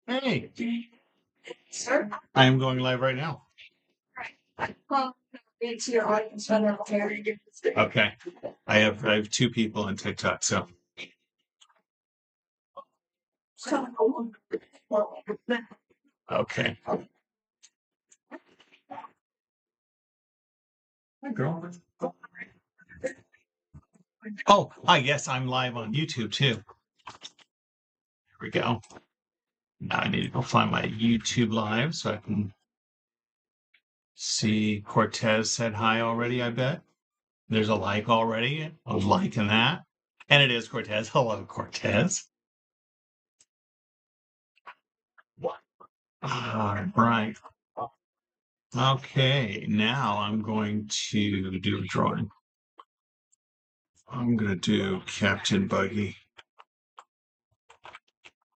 Hey, Sir? I am going live right now. Well, read to your audience when they're prepared. Okay. I have two people on TikTok, so So, okay. Hi, girl. Oh, hi, yes, I'm live on YouTube too. Here we go. Now I need to go find my YouTube live so I can see. Cortez said hi already, I bet. There's a like already. I was liking that. And it is Cortez. Hello, Cortez. All right. Okay, now I'm going to do a drawing. I'm going to do Captain Buggy.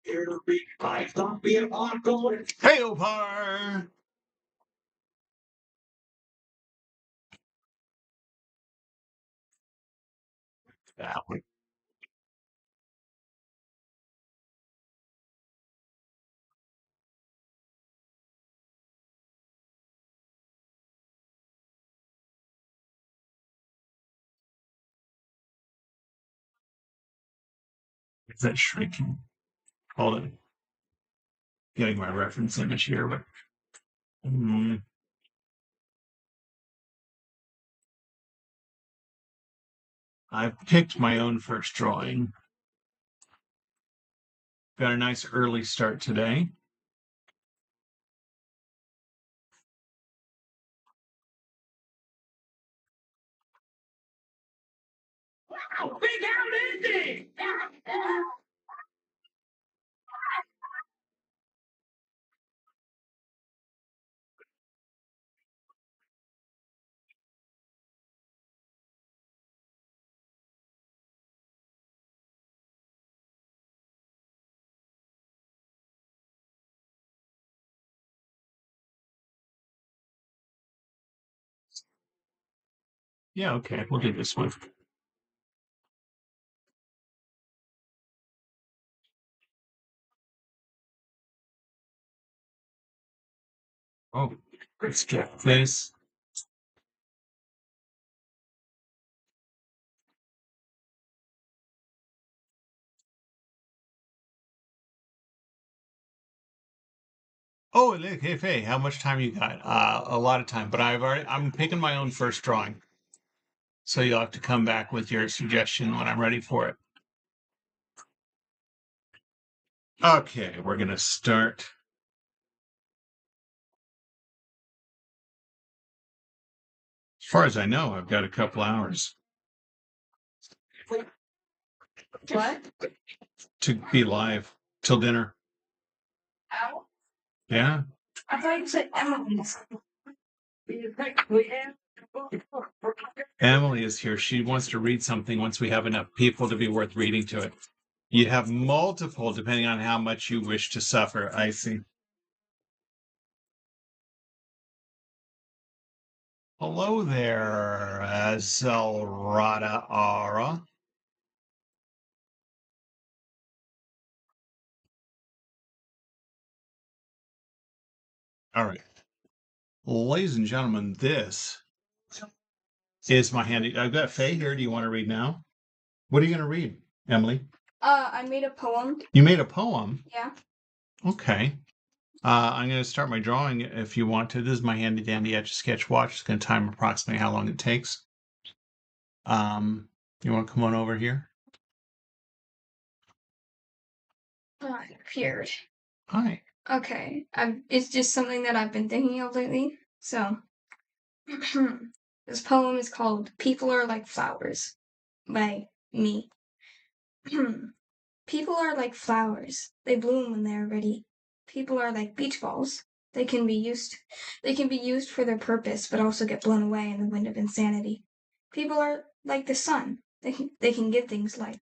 Hey, Opar! That one. Is that shrinking? Hold on. Getting my reference image here, but. I've picked my own first drawing. Got a nice early start today. Wow, big out ending! Yeah, okay, we'll do this one. Oh, let's get this. Oh, look, hey, how much time you got? A lot of time, but I'm picking my own first drawing. So you'll have to come back with your suggestion when I'm ready for it. Okay, we're going to start. As far as I know, I've got a couple hours what? to be live till dinner. Ow. Yeah. I thought you said Emily's. Emily is here. She wants to read something once we have enough people to be worth reading to it. You have multiple depending on how much you wish to suffer. I see. Hello there, Zelrada Ara. All right. Ladies and gentlemen, this is my handy. I've got Faye here. Do you want to read now? What are you going to read, Emily? I made a poem. You made a poem? Yeah. Okay. I'm going to start my drawing if you want to. This is my handy dandy Etch A Sketch watch. It's going to time approximately how long it takes. You want to come on over here? It appeared. Hi. Okay. It's just something that I've been thinking of lately. So, this poem is called People Are Like Flowers by me. People are like flowers. They bloom when they are ready. People are like beach balls. They can be used for their purpose, but also get blown away in the wind of insanity. People are like the sun. They can give things life.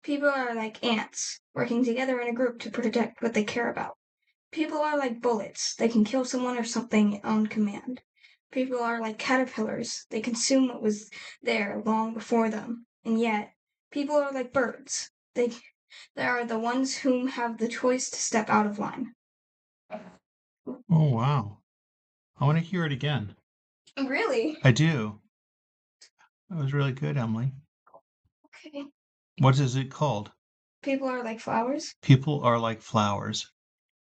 People are like ants, working together in a group to protect what they care about. People are like bullets. They can kill someone or something on command. People are like caterpillars. They consume what was there long before them. And yet, people are like birds. They are the ones whom have the choice to step out of line. Oh, wow. I want to hear it again. Really? I do. That was really good, Emily. Okay. What is it called? People are like flowers? People are like flowers.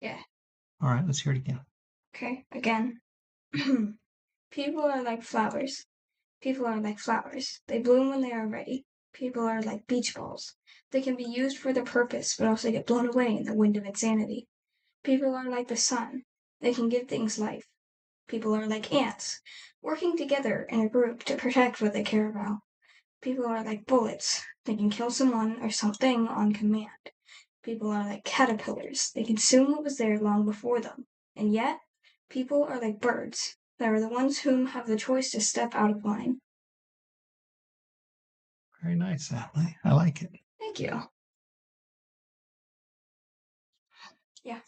Yeah. All right, let's hear it again. Okay, again. People are like flowers. People are like flowers. They bloom when they are ready. People are like beach balls. They can be used for their purpose, but also get blown away in the wind of insanity. People are like the sun. They can give things life. People are like ants, working together in a group to protect what they care about. People are like bullets. They can kill someone or something on command. People are like caterpillars. They consume what was there long before them. And yet, people are like birds. They are the ones whom have the choice to step out of line. Very nice, Emily. I like it. Thank you. Yeah.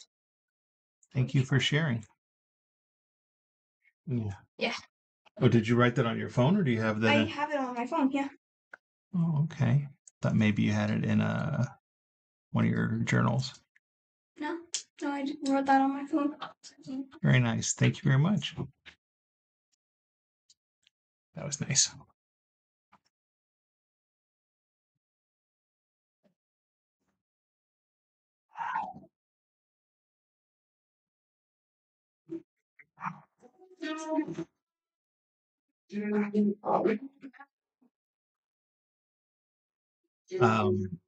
Thank you for sharing. Yeah. Yeah. Oh, did you write that on your phone, or do you have that? I have it on my phone, yeah. Oh, okay. Thought maybe you had it in one of your journals. No, I wrote that on my phone. Very nice. Thank you very much. That was nice.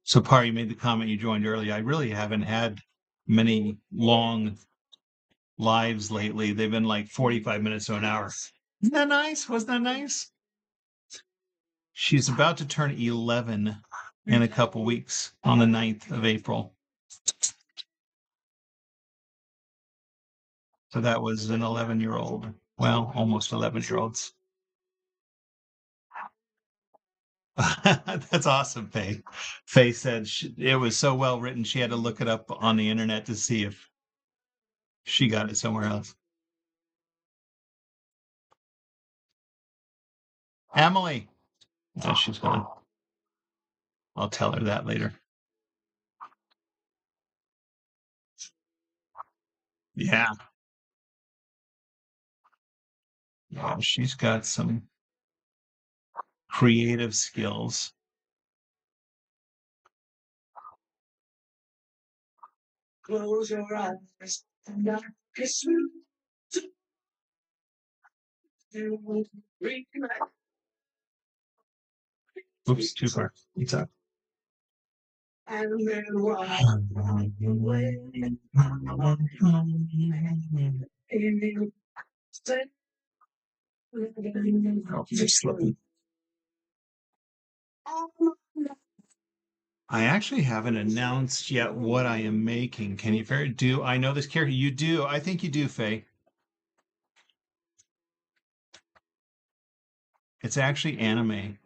So Par, you made the comment you joined early. I really haven't had many long lives lately. They've been like 45 minutes to an hour. Isn't that nice? Wasn't that nice? She's about to turn 11 in a couple weeks on the 9th of April. So that was an 11-year-old. Well, almost 11-year-olds. That's awesome, Faye. Faye said it was so well written, she had to look it up on the internet to see if she got it somewhere else. Emily. Oh, she's gone. I'll tell her that later. Yeah. Yeah, she's got some creative skills. Close your eyes. Oops, too far. What's up? Oh, just slipping. I actually haven't announced yet what I am making. Can you do? I know this character. You do. I think you do, Faye. It's actually anime.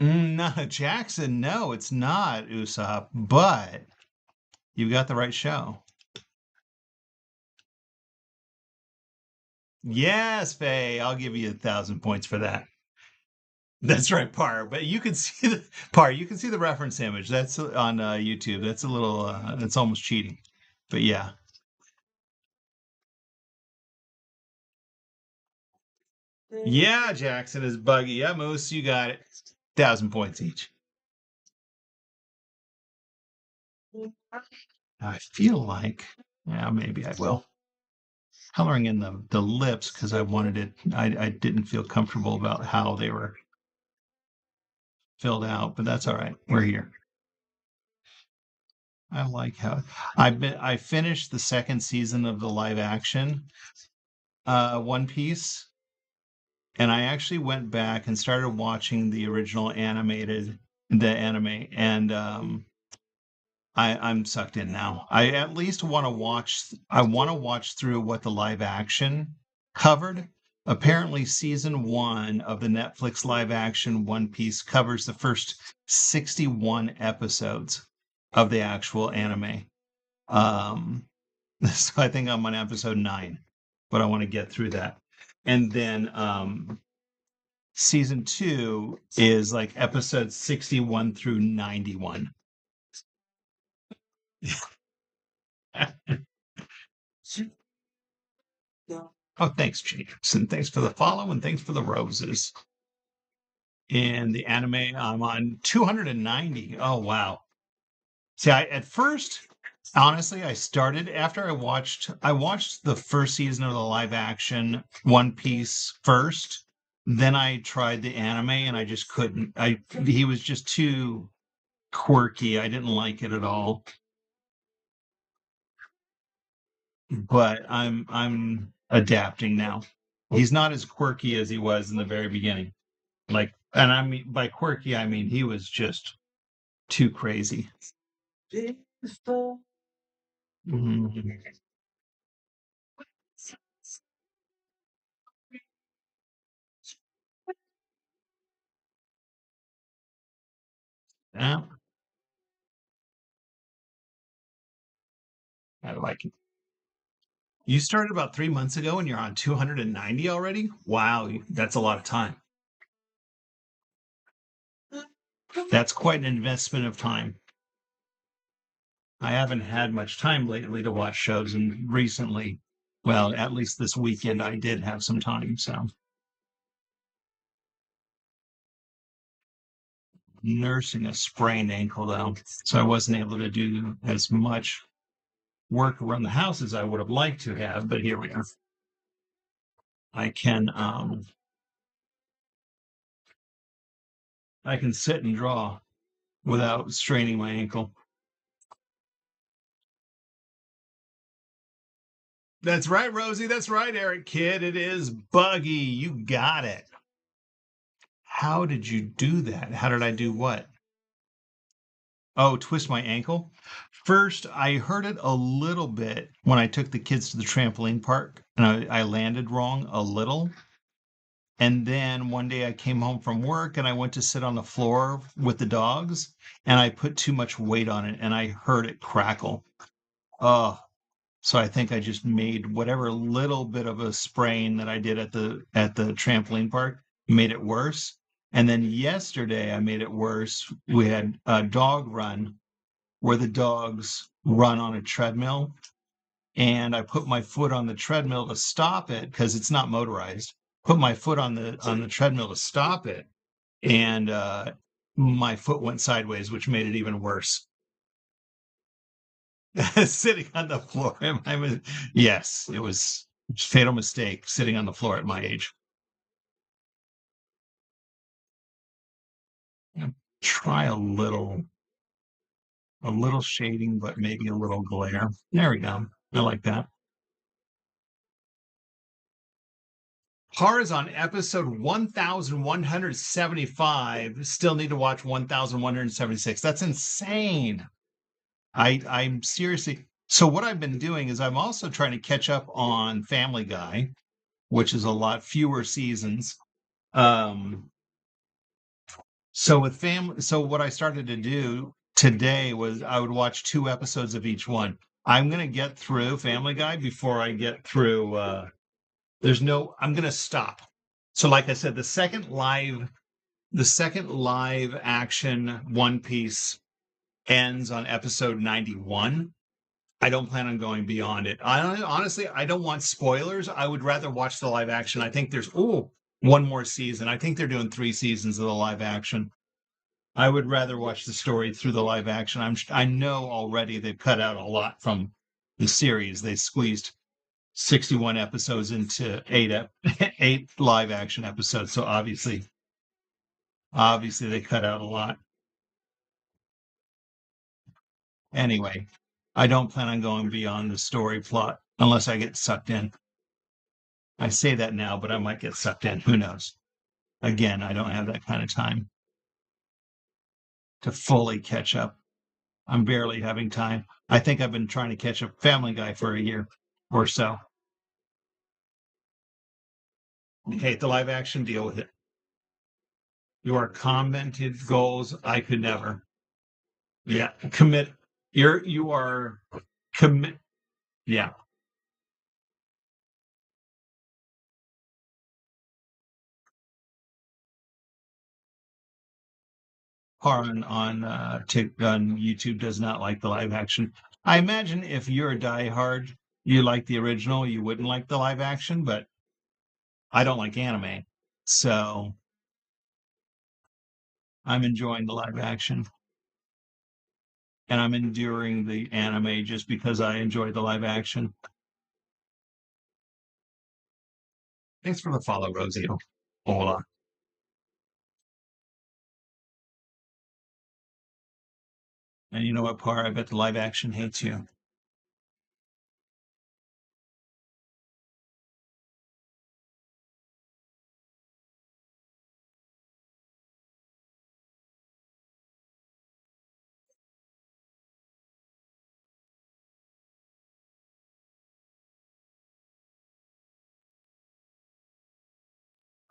No, Jackson. No, it's not Usopp. But you've got the right show. Yes, Faye. I'll give you 1,000 points for that. That's right, Par. But you can see the Par. You can see the reference image. That's on YouTube. That's a little. That's almost cheating. But yeah. Yeah, Jackson is Buggy. Yeah, Moose, you got it. 1,000 points each. I feel like, yeah, maybe I will. Coloring in the lips because I wanted it. I didn't feel comfortable about how they were filled out, but that's all right. We're here. I like how I finished the second season of the live action One Piece, and I actually went back and started watching the original the anime, and I'm sucked in now. I at least want to watch. I want to watch through what the live action covered. Apparently, season 1 of the Netflix live action One Piece covers the first 61 episodes of the actual anime. Um, So I think I'm on episode 9, but I want to get through that. And then season 2 is like episode 61 through 91. Oh, thanks, James. And thanks for the follow and thanks for the roses. In the anime, I'm on 290. Oh, wow. See, at first, honestly, I started after I watched the first season of the live action One Piece first. Then I tried the anime and I just couldn't. He was just too quirky. I didn't like it at all. But I'm adapting now. He's not as quirky as he was in the very beginning. Like, and I mean by quirky, I mean he was just too crazy. Mhm. Yeah, I like it. You started about 3 months ago and you're on 290 already? Wow, that's a lot of time. That's quite an investment of time. I haven't had much time lately to watch shows, and recently, well, at least this weekend, I did have some time. So, nursing a sprained ankle, though, so I wasn't able to do as much work around the house as I would have liked to have. But here we are. I can, I can sit and draw without straining my ankle. That's right, Rosie. That's right, Eric Kid. It is Buggy. You got it. How did you do that? How did I do what? Oh, twist my ankle. First, I heard it a little bit when I took the kids to the trampoline park and I landed wrong a little. And then one day I came home from work and I went to sit on the floor with the dogs and I put too much weight on it and I heard it crackle. Oh, so I think I just made whatever little bit of a sprain that I did at the trampoline park made it worse. And then yesterday I made it worse. We had a dog run where the dogs run on a treadmill, and I put my foot on the treadmill to stop it because it's not motorized. Put my foot on the treadmill to stop it, and my foot went sideways, which made it even worse. Sitting on the floor. Yes, it was a fatal mistake sitting on the floor at my age. Try a little shading, but maybe a little glare. There we go. I like that. Par is on episode 1175. Still need to watch 1176. That's insane. I'm seriously. So what I've been doing is I'm also trying to catch up on Family Guy, which is a lot fewer seasons. Um, so what I started to do today was I would watch 2 episodes of each one. I'm gonna get through Family Guy before I get through. I'm gonna stop. So, like I said, the second live action One Piece ends on episode 91. I don't plan on going beyond it. Honestly, I don't want spoilers. I would rather watch the live action. I think there's one more season. I think they're doing 3 seasons of the live action. I would rather watch the story through the live action. I know already they've cut out a lot from the series. They squeezed 61 episodes into eight live action episodes. So obviously they cut out a lot. Anyway, I don't plan on going beyond the story plot unless I get sucked in. I say that now, but I might get sucked in. Who knows? Again, I don't have that kind of time to fully catch up. I'm barely having time. I think I've been trying to catch up Family Guy for a year or so. Okay, the live action, deal with it. Your commented goals, I could never. Yeah, commit. You are commit. Yeah. Harlan on YouTube does not like the live action. I imagine if you're a diehard, you like the original, you wouldn't like the live action, but I don't like anime. So I'm enjoying the live action and I'm enduring the anime just because I enjoy the live action. Thanks for the follow, Rosie. Hola. And you know what, Par? I bet the live action hates you.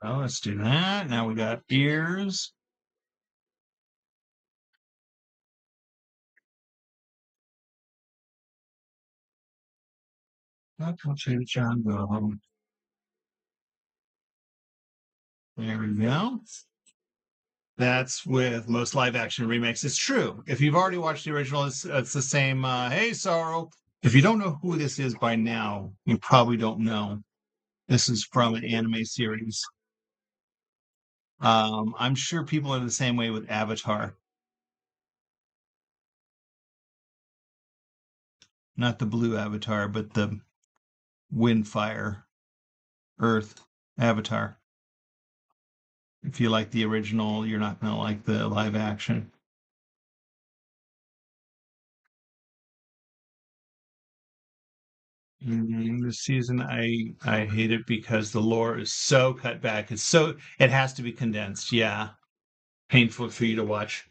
Well, let's do that. Now we got ears. Welcome to the jungle. There we go. That's with most live action remakes. It's true. If you've already watched the original, it's the same. Hey, Sorrow. If you don't know who this is by now, you probably don't know. This is from an anime series. I'm sure people are the same way with Avatar. Not the blue Avatar, but the wind, fire, earth Avatar. If you like the original, you're not going to like the live action. This season, I hate it because the lore is so cut back. It has to be condensed. Yeah, painful for you to watch.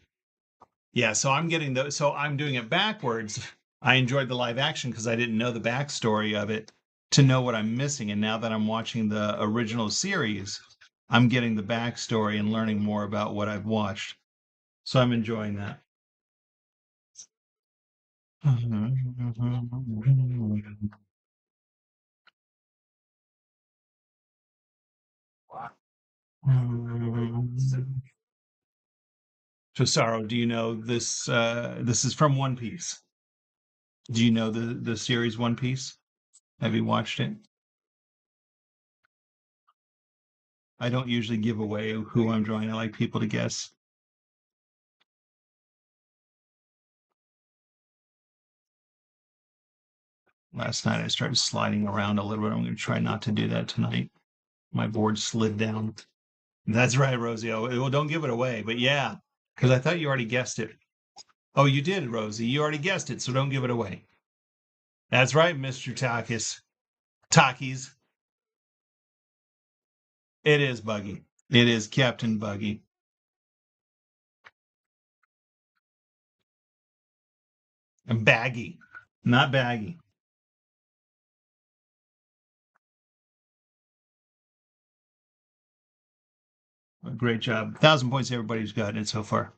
Yeah, so I'm getting those. So I'm doing it backwards. I enjoyed the live action because I didn't know the backstory of it to know what I'm missing. And now that I'm watching the original series, I'm getting the backstory and learning more about what I've watched. So I'm enjoying that. So, Sorrow, do you know this? This is from One Piece. Do you know the series One Piece? Have you watched it? I don't usually give away who I'm drawing. I like people to guess. Last night I started sliding around a little bit. I'm going to try not to do that tonight. My board slid down. That's right, Rosie. Oh, well, don't give it away. But yeah, because I thought you already guessed it. Oh, you did, Rosie. You already guessed it, so don't give it away. That's right, Mr. Takis. Takis. It is Buggy. It is Captain Buggy. And Baggy, not Baggy. Great job. 1,000 points everybody's gotten it so far.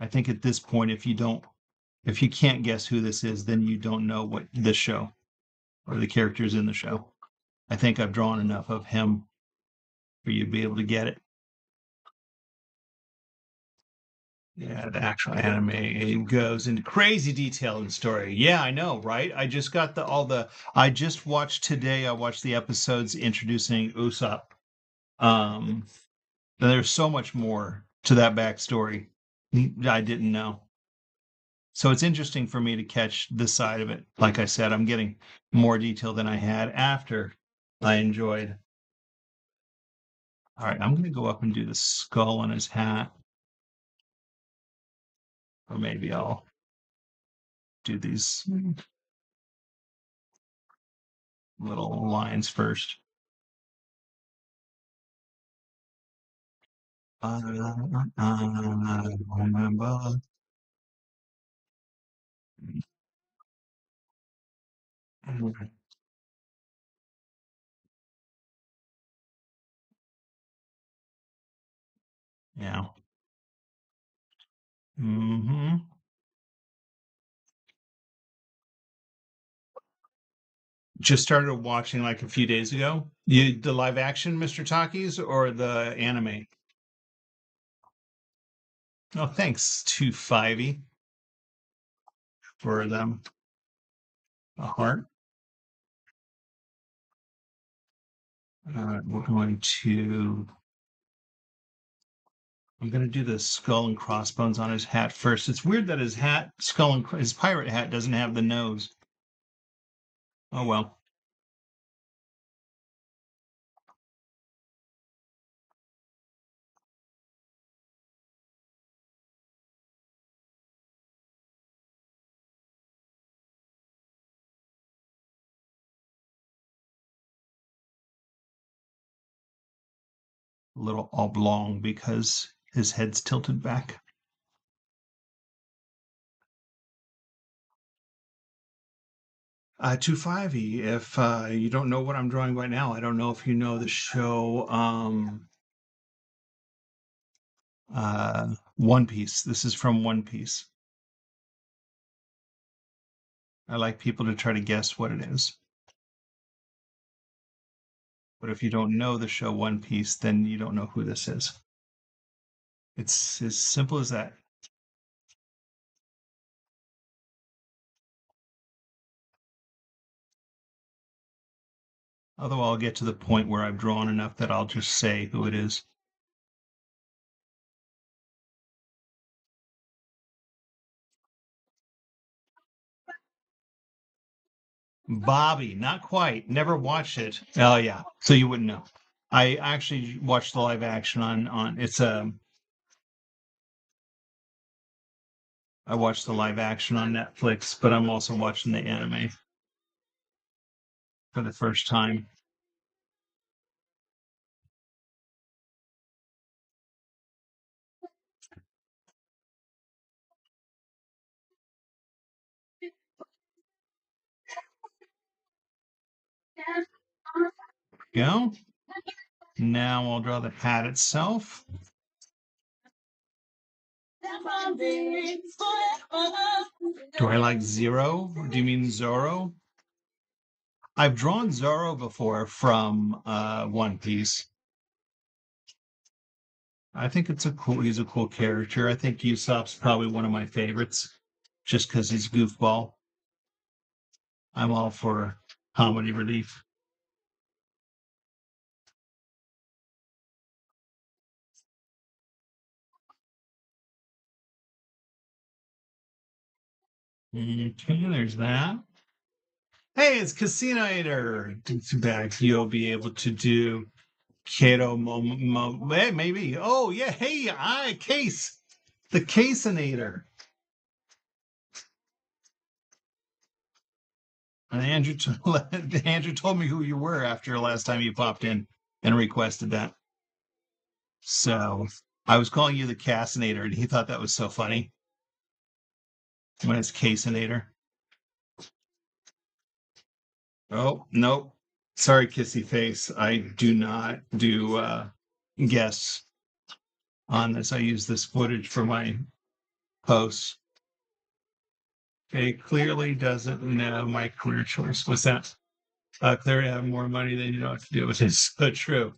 I think at this point, if you can't guess who this is, then you don't know what this show or the characters in the show. I think I've drawn enough of him for you to be able to get it. Yeah, the actual anime goes into crazy detail in story. Yeah, I know, right? I just got I just watched today, I watched the episodes introducing Usopp. Um, and there's so much more to that backstory I didn't know. So it's interesting for me to catch this side of it. Like I said, I'm getting more detail than I had after I enjoyed. All right, I'm going to go up and do the skull on his hat. Or maybe I'll do these little lines first. I remember. Yeah. Mm-hmm. just started watching like a few days ago. The live action Mr. Takis or the anime? Oh, thanks to Fivey for them. A heart. We're going to. I'm going to do the skull and crossbones on his hat first. It's weird that his his pirate hat doesn't have the nose. Oh well. A little oblong because his head's tilted back. To 5e, if you don't know what I'm drawing right now, I don't know if you know the show One Piece. This is from One Piece. I like people to try to guess what it is. But if you don't know the show One Piece, then you don't know who this is. It's as simple as that. Although I'll get to the point where I've drawn enough that I'll just say who it is. Bobby, not quite. Never watched it. Oh yeah, so you wouldn't know. I actually watched the live action on it's I watched the live action on Netflix, but I'm also watching the anime for the first time. Go. Now I'll draw the hat itself. Do I like Zero? Do you mean Zoro? I've drawn Zoro before from One Piece. I think he's a cool character. I think Usopp's probably one of my favorites just because he's goofball. I'm all for comedy relief. Okay, there's that. Hey, it's Casinoator. Too bad you'll be able to do Kaito maybe. Oh yeah, hey, Case. The Caseinator. And Andrew told me who you were after last time you popped in and requested that. So I was calling you the Casinator, and he thought that was so funny when it's Caseinator. Oh, nope. Sorry, kissy face. I do not do guests on this. I use this footage for my posts. Okay, clearly doesn't know my career choice. What's that? Clearly have more money than you know what to do with it. So true.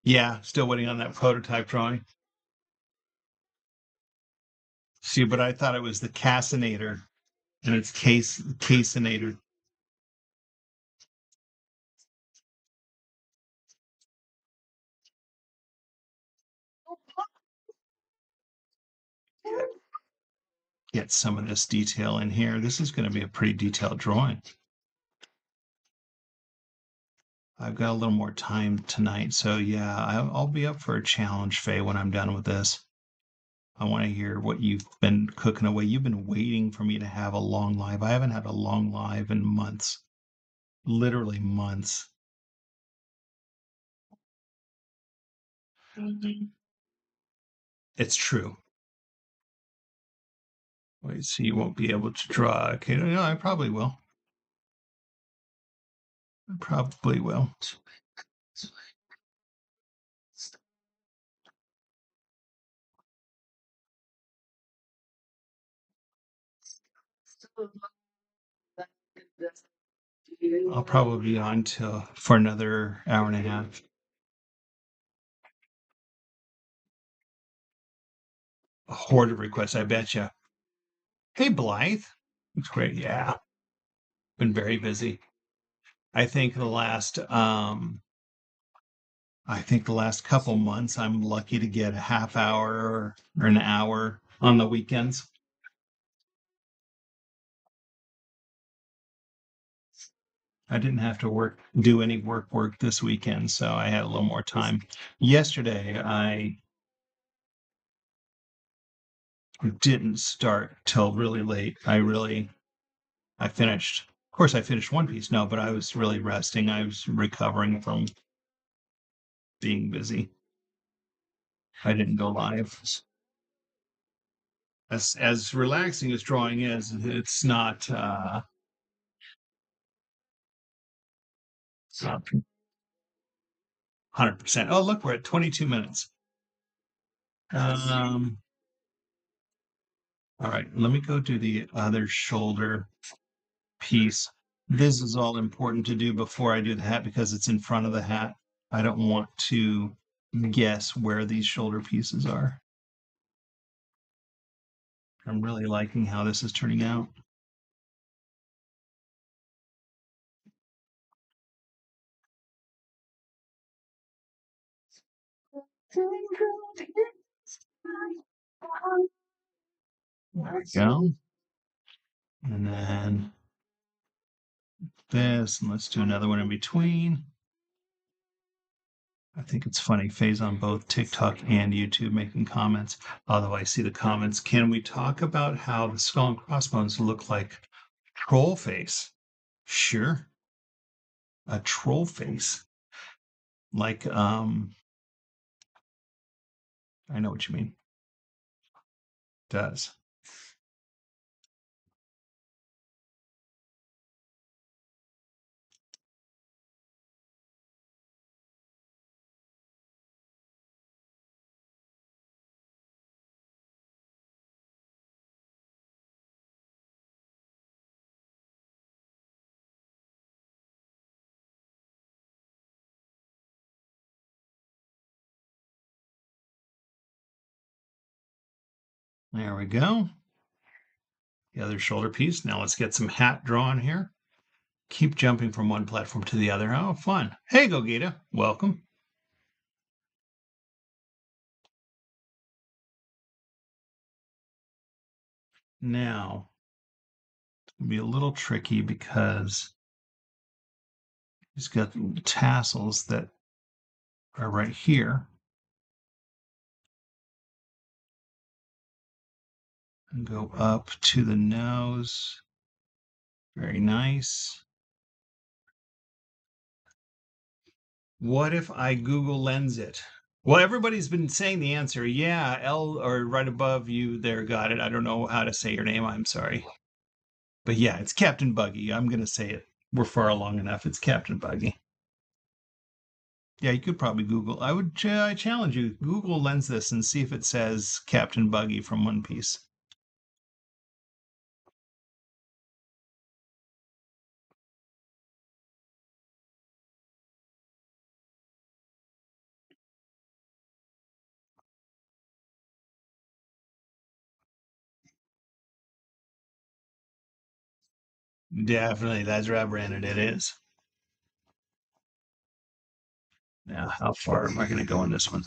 Yeah, still waiting on that prototype drawing. See, but I thought it was the Casinator, and it's Casinator. Get some of this detail in here. This is going to be a pretty detailed drawing. I've got a little more time tonight, so yeah, I'll be up for a challenge, Faye, when I'm done with this. I want to hear what you've been cooking away. You've been waiting for me to have a long live. I haven't had a long live in months, literally months. It's true. Wait, so you won't be able to draw. Okay, no, I probably will. I probably will. I'll probably be on for another hour and a half. A horde of requests, I bet you. Hey, Blythe. It's great. Yeah. Been very busy. I think the last couple months I'm lucky to get a half hour or an hour on the weekends. I didn't have to do any work this weekend, so I had a little more time. Yesterday I didn't start till really late. I finished. Of course I finished One Piece. No, but I was really resting. I was recovering from being busy. I didn't go live. As relaxing as drawing is, it's not 100%. Oh, look, we're at 22 minutes. All right, let me go do the other shoulder piece. This is all important to do before I do the hat because it's in front of the hat. I don't want to guess where these shoulder pieces are. I'm really liking how this is turning out. There we go. And then this, and let's do another one in between. I think it's funny, Faye's on both TikTok and YouTube making comments. Although I see the comments, can we talk about how the skull and crossbones look like troll face? Sure. A troll face. Like, I know what you mean. Does. There we go. The other shoulder piece. Now let's get some hat drawn here. Keep jumping from one platform to the other. Oh, fun. Hey, Gogeta. Welcome. Now, it's going to be a little tricky because he's got tassels that are right here. And go up to the nose. Very nice. What if I Google Lens it? Well, everybody's been saying the answer. Yeah, L or right above you there got it. I don't know how to say your name. I'm sorry. But yeah, it's Captain Buggy. I'm going to say it. We're far along enough. It's Captain Buggy. Yeah, you could probably Google. I challenge you. Google Lens this and see if it says Captain Buggy from One Piece. Definitely, that's where I branded it is. Now, how far am I going to go on this one?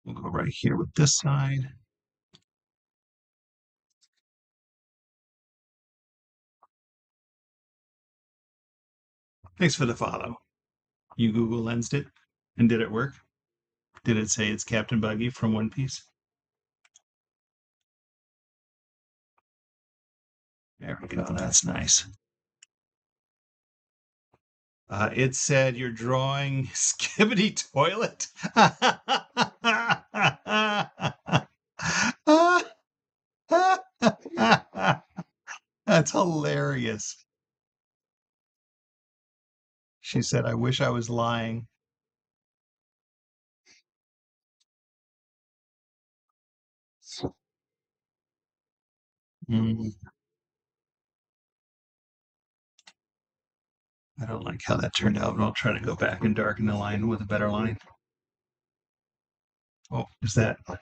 We'll go right here with this side. Thanks for the follow. You Google Lensed it, and did it work? Did it say it's Captain Buggy from One Piece? There we go. That's nice. It said you're drawing Skibbity Toilet. That's hilarious. She said, I wish I was lying. Mm, I don't like how that turned out, but I'll try to go back and darken the line with a better line. Oh, is that? Oh,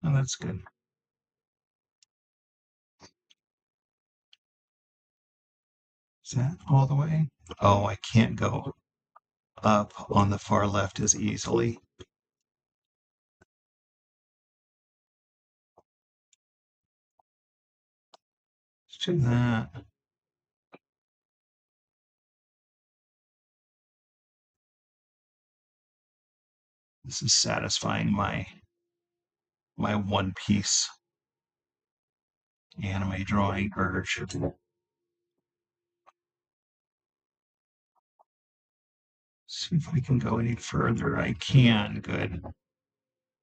that's good. Is that all the way? Oh, I can't go up on the far left as easily. Let's do that. This is satisfying my One Piece anime drawing urge. See if we can go any further. I can. Good.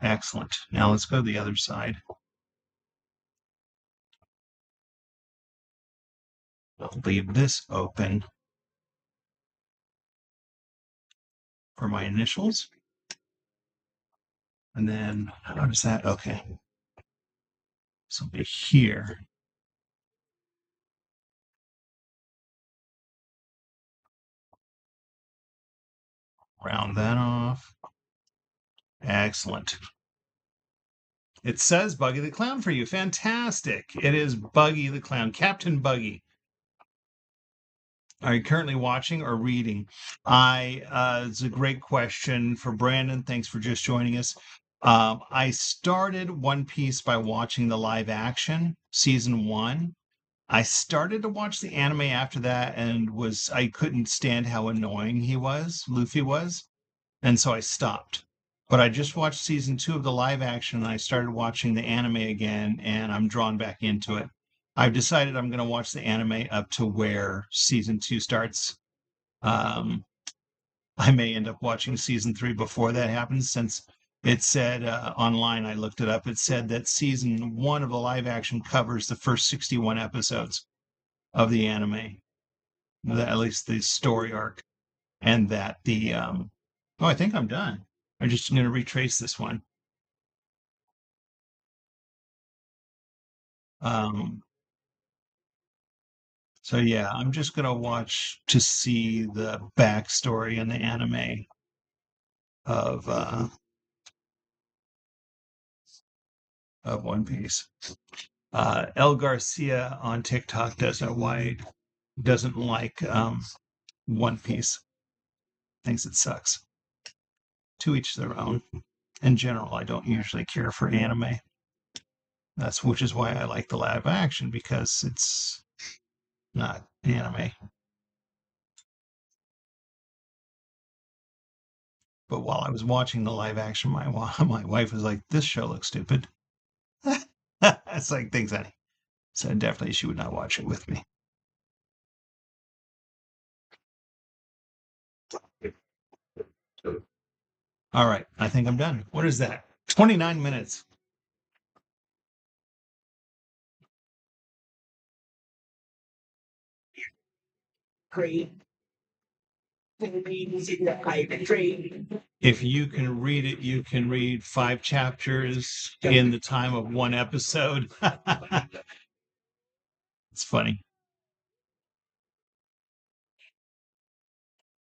Excellent. Now let's go to the other side. I'll leave this open for my initials. And then, how does that? Okay. So it'll be here. Round that off. Excellent. It says Buggy the Clown for you. Fantastic. It is Buggy the Clown, Captain Buggy. Are you currently watching or reading? It's a great question for Brandon. Thanks for just joining us. I started One Piece by watching the live action season 1. I started to watch the anime after that and I couldn't stand how annoying Luffy was, and so I stopped. But I just watched season 2 of the live action and I started watching the anime again, and I'm drawn back into it. I've decided I'm going to watch the anime up to where season 2 starts. Um, I may end up watching season 3 before that happens, since it said online, I looked it up, it said that season 1 of the live action covers the first 61 episodes of the anime, at least the story arc, and that I think I'm done. I'm just going to retrace this one. Um, so yeah, I'm just going to watch to see the backstory in the anime of One Piece. El Garcia on TikTok doesn't like One Piece. Thinks it sucks. To each their own. In general, I don't usually care for anime. Which is why I like the live action, because it's not anime. But while I was watching the live action, my wife was like, "This show looks stupid." It's like, thanks, honey. So definitely she would not watch it with me. All right, I think I'm done. What is that? 29 minutes. Great. If you can read it, you can read 5 chapters in the time of one episode. It's funny.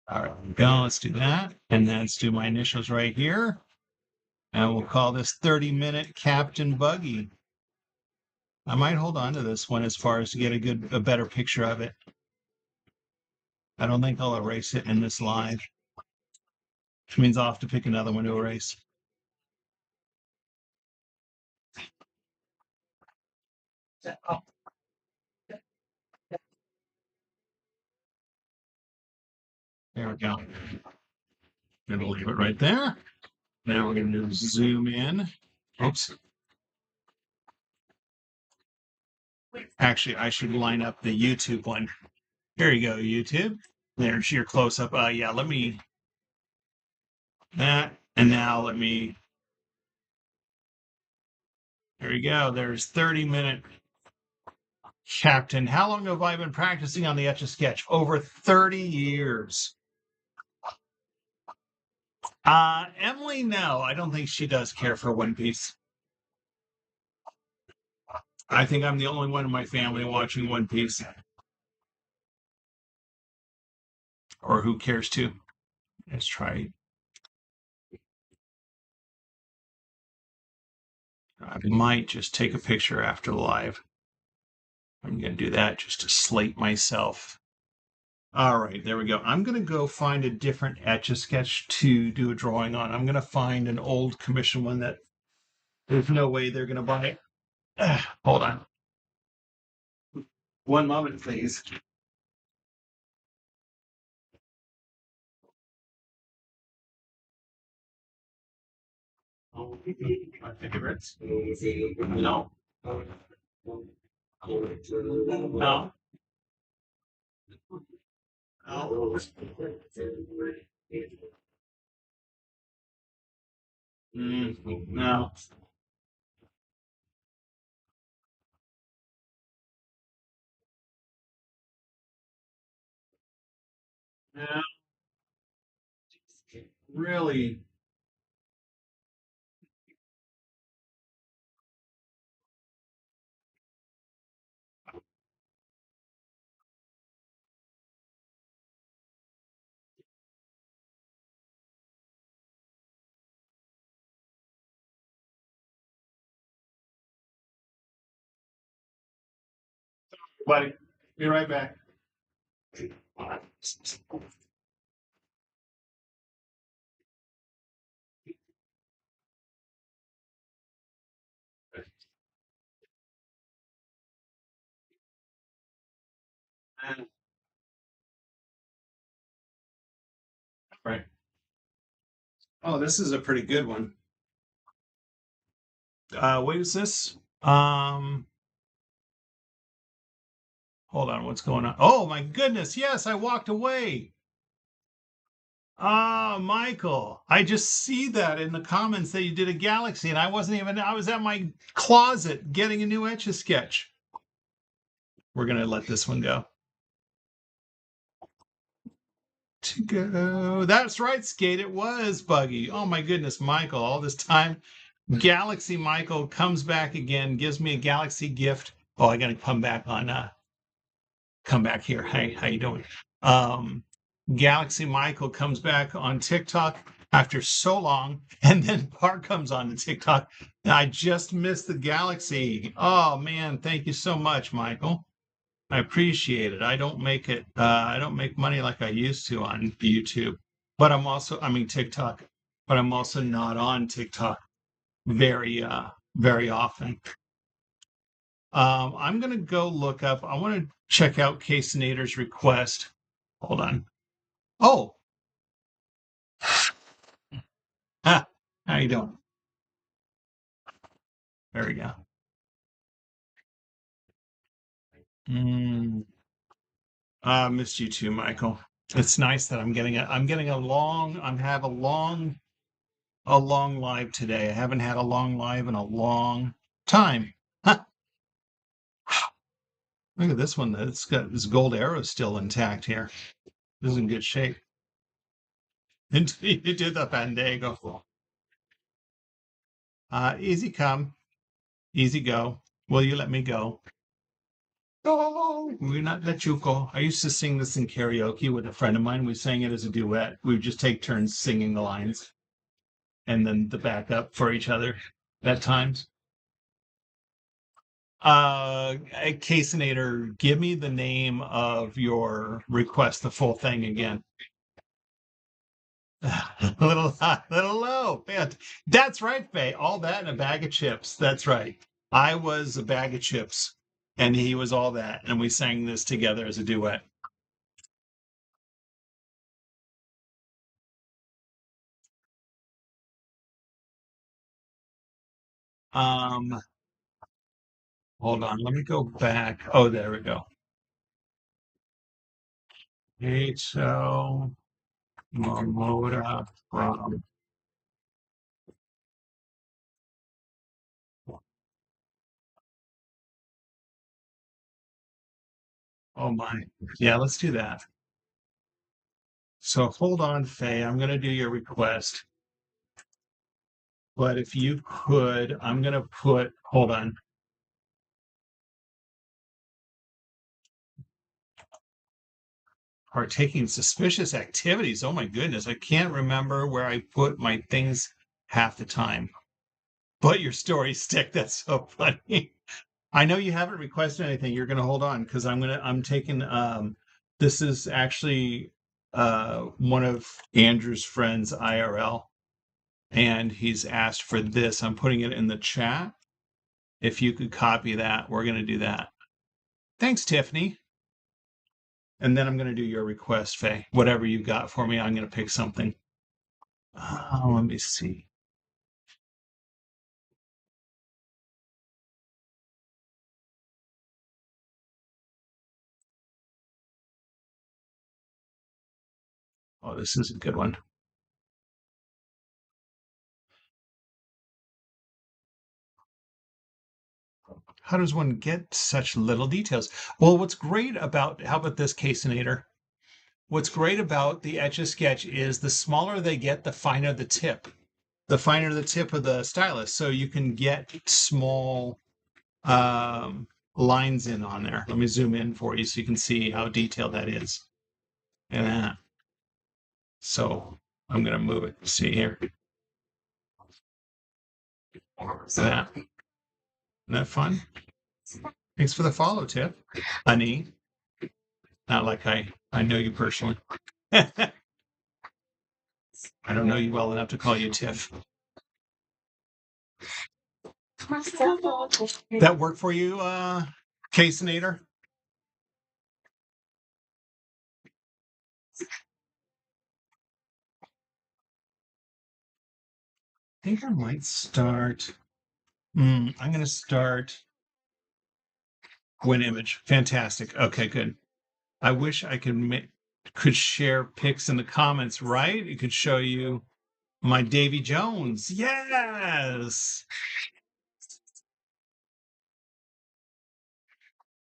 All right, go. Let's do that. And then let's do my initials right here. And we'll call this 30-minute Captain Buggy. I might hold on to this one as far as to get a better picture of it. I don't think I'll erase it in this live, which means I'll have to pick another one to erase. There we go. Gonna leave it right there. Now we're going to zoom in. Oops. Actually, I should line up the YouTube one. Here you go, YouTube. There's your close up. Yeah, let me. That. And now let me. There you go. There's 30-minute Captain. How long have I been practicing on the Etch A Sketch? Over 30 years. Emily, no, I don't think she does care for One Piece. I think I'm the only one in my family watching One Piece, or who cares to. Let's try. I might just take a picture after the live. I'm going to do that just to slate myself. All right, there we go. I'm going to go find a different Etch A Sketch to do a drawing on. I'm going to find an old commission one that there's no way they're going to buy. Hold on. One moment, please. My favorites. No. No. No. No. No. Really? Buddy, be right back. Right. Oh, this is a pretty good one. What is this? Hold on, what's going on? Oh my goodness, yes, I walked away. Ah, Michael, I just see that in the comments that you did a galaxy, and I wasn't even, I was at my closet getting a new Etch A Sketch. We're gonna let this one go. To go. That's right, Skate. It was Buggy. Oh my goodness, Michael, all this time. Galaxy Michael comes back again, gives me a galaxy gift. Oh, I gotta come back here. Hey, how you doing? Um, Galaxy Michael comes back on TikTok after so long, and then Park comes on to TikTok. I just missed the Galaxy. Oh man, thank you so much, Michael. I appreciate it. I don't make it. I don't make money like I used to on YouTube, but I mean TikTok, but I'm also not on TikTok very often. I'm gonna go look up. I want to check out Casenator's request. Hold on. Oh, ah, how you doing? There we go. Mm, I missed you too, Michael. It's nice that I'm getting a long, I'm have a long live today. I haven't had a long live in a long time. Huh. Look at this one. It's got this gold arrow still intact here. This is in good shape. Into the Fandango. Easy come, easy go. Will you let me go? Oh, we'll not let you go. I used to sing this in karaoke with a friend of mine. We sang it as a duet. We would just take turns singing the lines and then the backup for each other at times. Caseinator, give me the name of your request, the full thing again. A little high, little low. Man, that's right, Faye. All that and a bag of chips. That's right. I was a bag of chips, and he was all that, and we sang this together as a duet. Um, Hold on, let me go back. Oh, there we go. Kaito Momota from. Oh my. Yeah, let's do that. So hold on, Faye. I'm gonna do your request. But if you could, I'm gonna put, hold on. partaking in suspicious activities. Oh my goodness, I can't remember where I put my things half the time. But your story stick, that's so funny. I know you haven't requested anything. You're gonna hold on because I'm taking this is actually one of Andrew's friends IRL, and he's asked for this. I'm putting it in the chat. If you could copy that, we're gonna do that. Thanks, Tiffany. And then I'm gonna do your request, Faye. Whatever you got for me, I'm gonna pick something. Let me see. Oh, this is a good one. How does one get such little details? Well, what's great about, how about this, Caseinator? What's great about the Etch A Sketch is the smaller they get, the finer the tip. The finer the tip of the stylus. So you can get small lines in on there. Let me zoom in for you so you can see how detailed that is. And that. So I'm going to move it. See here. That. Isn't that fun? Thanks for the follow, Tiff. Honey. Not like I know you personally. I don't know you well enough to call you Tiff. That work for you, Caseinator? I think I might start. I'm going to start Win Image. Fantastic. Okay, good. I wish I could share pics in the comments, right? It could show you my Davy Jones. Yes.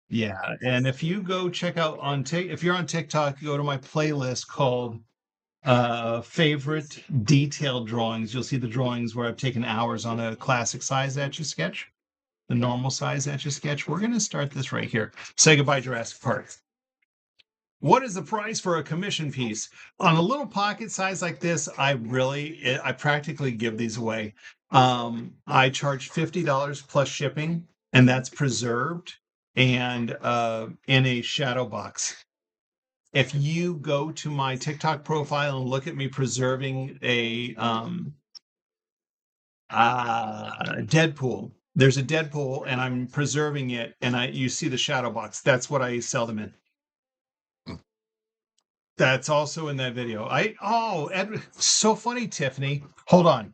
Yeah, and if you go check out if you're on TikTok, go to my playlist called favorite detailed drawings. You'll see the drawings where I've taken hours on a classic size Etch A Sketch, the normal size Etch A Sketch. We're going to start this right here. Say goodbye, Jurassic Park. What is the price for a commission piece? On a little pocket size like this, I practically give these away. I charge $50 plus shipping, and that's preserved and in a shadow box. If you go to my TikTok profile and look at me preserving a Deadpool, there's a Deadpool, and I'm preserving it, and you see the shadow box. That's what I sell them in. That's also in that video. So funny, Tiffany. Hold on.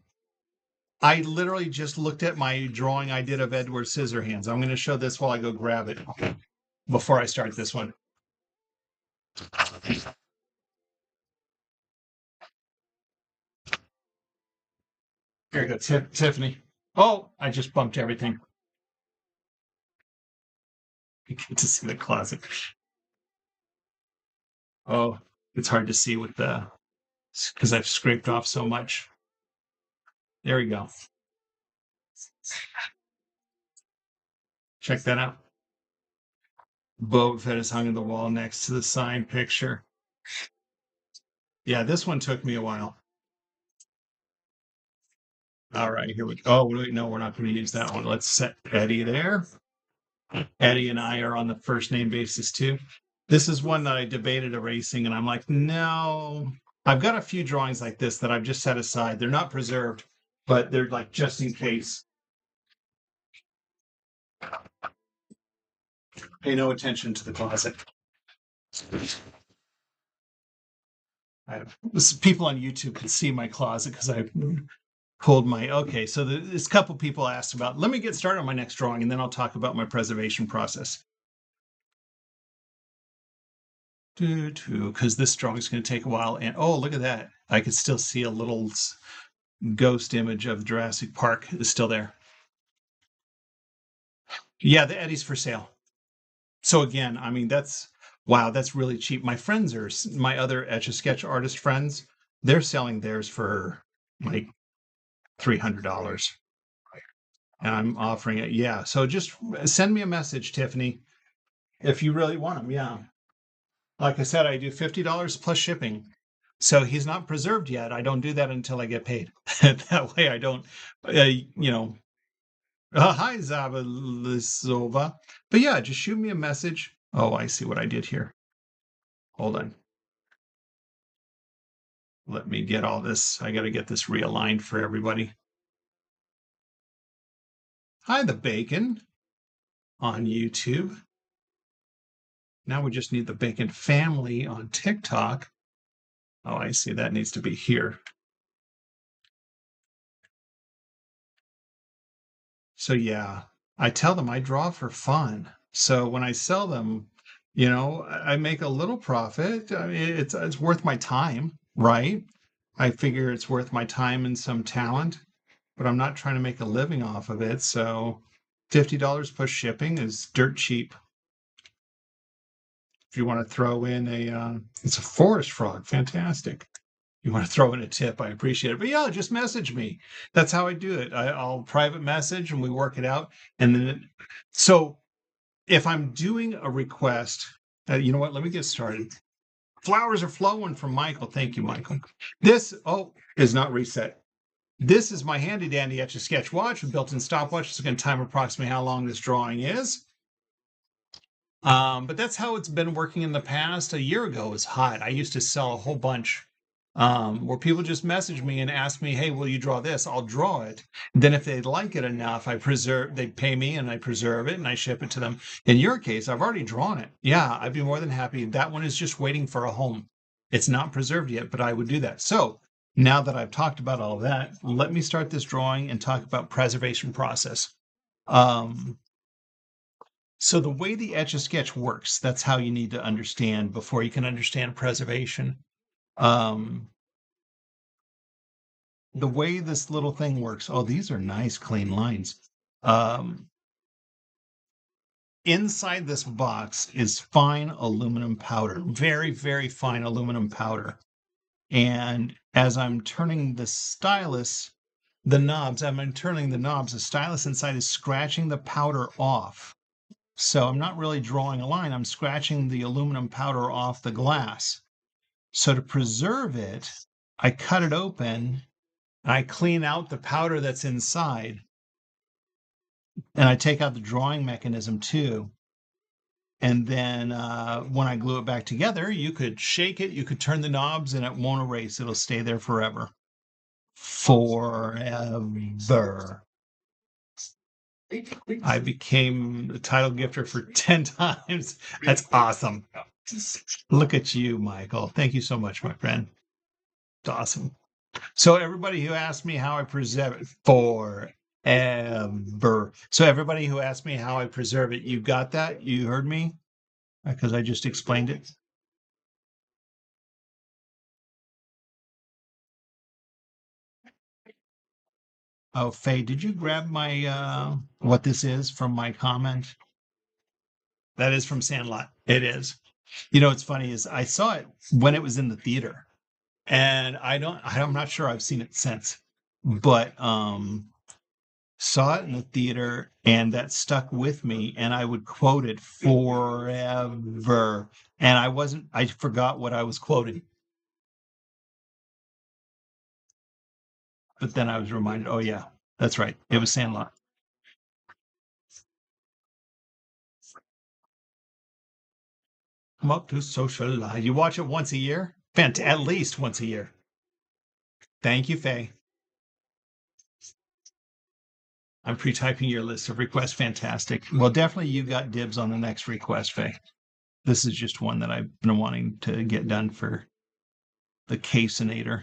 I literally just looked at my drawing I did of Edward Scissorhands. I'm going to show this while I go grab it before I start this one. Here you go, Tiffany. Oh, I just bumped everything. You get to see the closet. Oh, it's hard to see with because I've scraped off so much. There we go. Check that out. Boba Fett is hung on the wall next to the signed picture. Yeah, this one took me a while. All right, here we go. Oh, wait, no, we're not going to use that one. Let's set Eddie there. Eddie and I are on the first name basis too. This is one that I debated erasing, and I'm like, no. I've got a few drawings like this that I've just set aside. They're not preserved, but they're like just in case. Pay no attention to the closet. People on YouTube can see my closet because I pulled okay. So this couple people asked about, let me get started on my next drawing, and then I'll talk about my preservation process. Because this drawing is going to take a while. And oh, look at that. I could still see a little ghost image of Jurassic Park is still there. Yeah, the Eddie's for sale. So again, I mean, that's really cheap. My other Etch A Sketch artist friends, they're selling theirs for like $300. And I'm offering it. Yeah. So just send me a message, Tiffany, if you really want them. Yeah. Like I said, I do $50 plus shipping. So he's not preserved yet. I don't do that until I get paid. That way I don't, hi, Zabalisova. But yeah, just shoot me a message. Oh, I see what I did here. Hold on. Let me get all this. I got to get this realigned for everybody. Hi, the bacon on YouTube. Now we just need the bacon family on TikTok. Oh, I see. That needs to be here. So yeah, I tell them I draw for fun. So when I sell them, I make a little profit. I mean, it's worth my time, right? I figure it's worth my time and some talent, but I'm not trying to make a living off of it. So $50 plus shipping is dirt cheap. If you want to throw in it's a forest frog, fantastic. You want to throw in a tip, I appreciate it. But yeah, just message me. That's how I do it. I'll private message and we work it out. And then, so if I'm doing a request, you know what? Let me get started. Flowers are flowing from Michael. Thank you, Michael. This, is not reset. This is my handy dandy Etch A Sketch watch with built-in stopwatch. It's going to time approximately how long this drawing is. But that's how it's been working in the past. A year ago was hot. I used to sell a whole bunch where people just message me and ask me, hey, will you draw this? I'll draw it. Then if they like it enough, they pay me and I preserve it and I ship it to them. In your case, I've already drawn it. Yeah, I'd be more than happy. That one is just waiting for a home. It's not preserved yet, but I would do that. So now that I've talked about all of that, let me start this drawing and talk about preservation process. So the way the Etch A Sketch works, that's how you need to understand before you can understand preservation. The way this little thing works, oh, these are nice, clean lines. Inside this box is fine aluminum powder, very, very fine aluminum powder. And as I'm turning the stylus, the knobs inside is scratching the powder off. So I'm not really drawing a line. I'm scratching the aluminum powder off the glass. So to preserve it, I cut it open, I clean out the powder that's inside, and I take out the drawing mechanism too. And then when I glue it back together, you could shake it, you could turn the knobs, and it won't erase. It'll stay there forever. Forever. I became the title gifter for 10 times. That's awesome. Look at you, Michael. Thank you so much, my friend. It's awesome. So everybody who asked me how I preserve it forever. So everybody who asked me how I preserve it, you got that? You heard me? Because I just explained it. Oh, Faye, did you grab my what this is from my comment? That is from Sandlot. It is. You know what's funny is I saw it when it was in the theater. And I'm not sure I've seen it since. But saw it in the theater and that stuck with me and I would quote it forever. And I forgot what I was quoting. But then I was reminded, oh yeah, that's right. It was Sandlot. Come up to social life. You watch it once a year? At least once a year. Thank you, Faye. I'm pre-typing your list of requests. Fantastic. Well, definitely you got dibs on the next request, Faye. This is just one that I've been wanting to get done for the Casinator.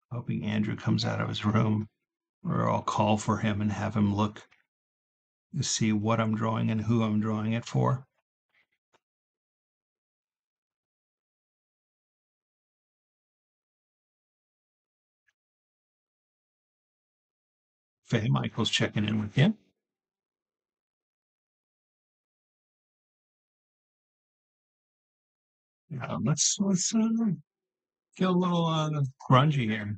Hoping Andrew comes out of his room, or I'll call for him and have him look to see what I'm drawing and who I'm drawing it for. Faye Michael's checking in with you. Let's feel a little grungy here.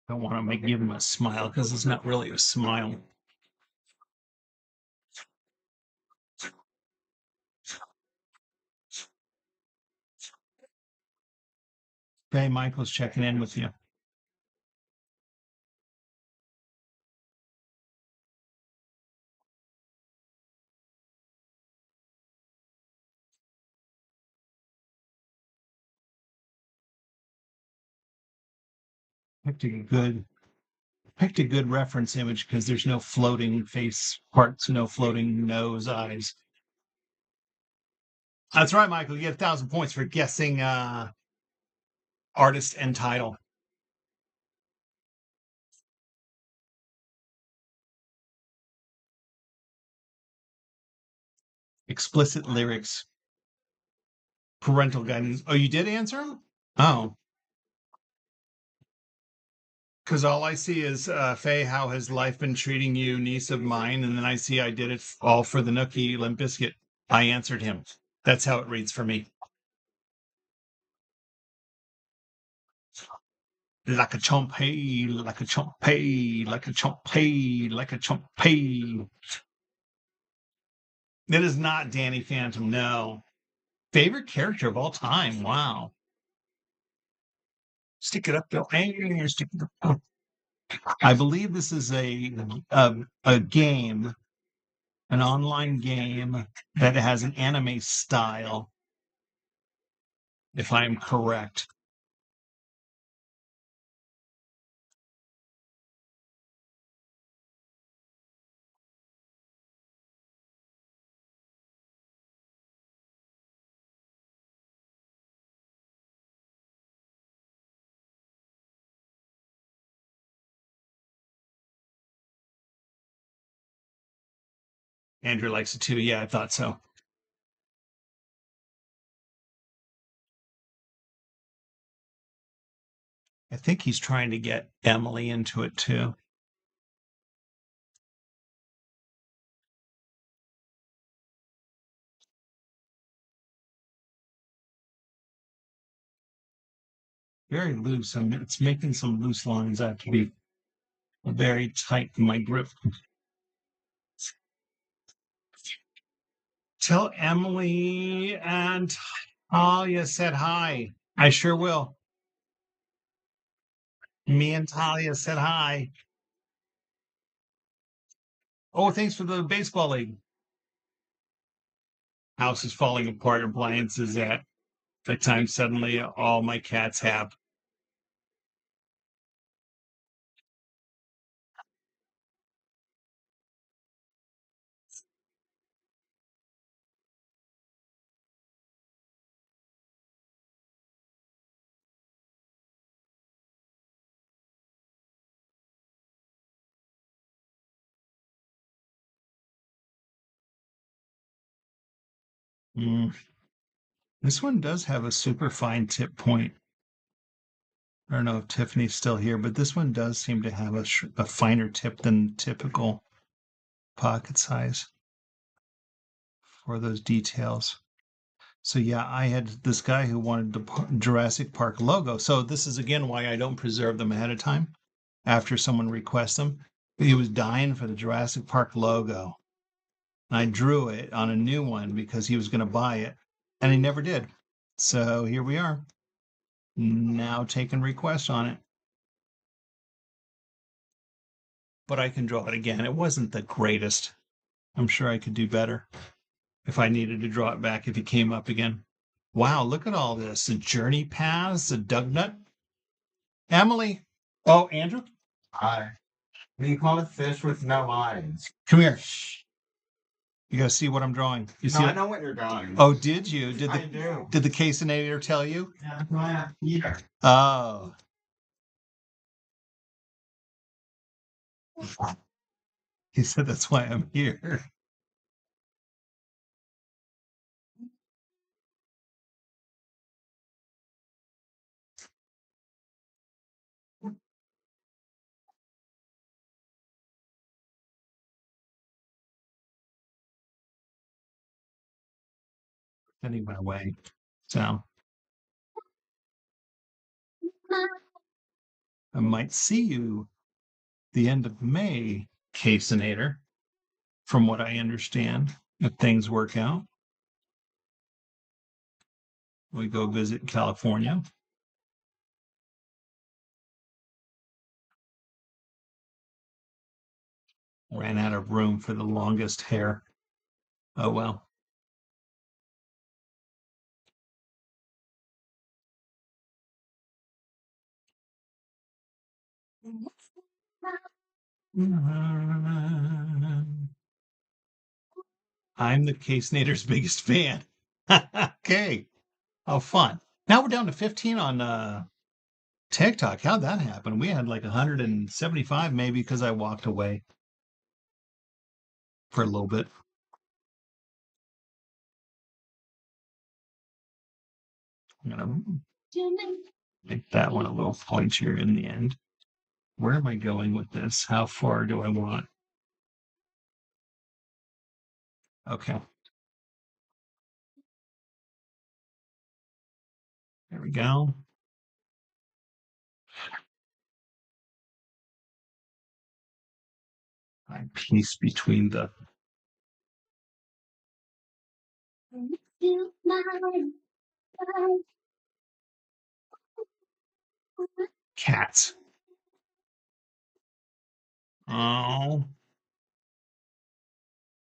I don't want to give him a smile because it's not really a smile. Faye Michael's checking in with you. Picked a good reference image because there's no floating face parts, no floating nose, eyes. That's right, Michael. You get 1,000 points for guessing artist and title. Explicit lyrics. Parental guidance. Oh, you did answer them? Oh. Because all I see is, Faye, how has life been treating you, niece of mine? And then I see I did it all for the Nookie Limp Biscuit. I answered him. That's how it reads for me. Like a chomp, hey, like a chomp, hey, like a chomp, hey, like a chomp, hey. It is not Danny Phantom, no. Favorite character of all time. Wow. Stick it up there. Hey, stick it up. I believe this is a game, an online game that has an anime style, if I'm correct. Andrew likes it too. Yeah, I thought so. I think he's trying to get Emily into it too. Very loose. I mean, it's making some loose lines. I have to be very tight in my grip. Tell Emily and Talia said hi. I sure will. Me and Talia said hi. Oh, thanks for the baseball league. House is falling apart. Appliances at the time suddenly all my cats have. Mm. This one does have a super fine tip point. I don't know if Tiffany's still here, but this one does seem to have a finer tip than typical pocket size for those details. So yeah, I had this guy who wanted the Jurassic Park logo. So this is again why I don't preserve them ahead of time after someone requests them. He was dying for the Jurassic Park logo. And I drew it on a new one because he was going to buy it, and he never did. So here we are, now taking requests on it. But I can draw it again. It wasn't the greatest. I'm sure I could do better if I needed to draw it back if it came up again. Wow, look at all this. The journey paths, the Dugnut. Emily. Oh, Andrew? Hi. What do you call a fish with no eyes? Come here. You gotta see what I'm drawing. You No, see? I know what you're drawing. Oh, did you? Did I the do. did the Caseinator tell you? Yeah, that's why I'm here. Oh. He said that's why I'm here. Then he went away. So I might see you the end of May, Caseinator, from what I understand, if things work out. We go visit California. Ran out of room for the longest hair. Oh well. I'm the Caseinator's biggest fan. Okay. Oh, fun. Now we're down to 15 on TikTok. How'd that happen? We had like 175 maybe because I walked away for a little bit. I'm gonna make that one a little pointier in the end. Where am I going with this? How far do I want? Okay. There we go. I piece between the cats. Oh,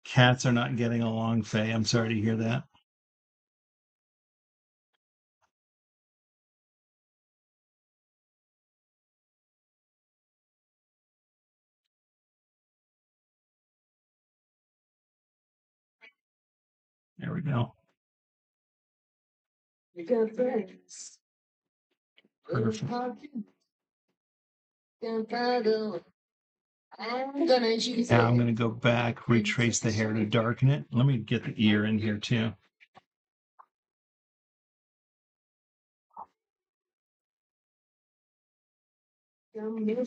cats are not getting along, Faye. I'm sorry to hear that. There we go. Perfect. Now I'm going to go back, retrace the hair to darken it. Let me get the ear in here too.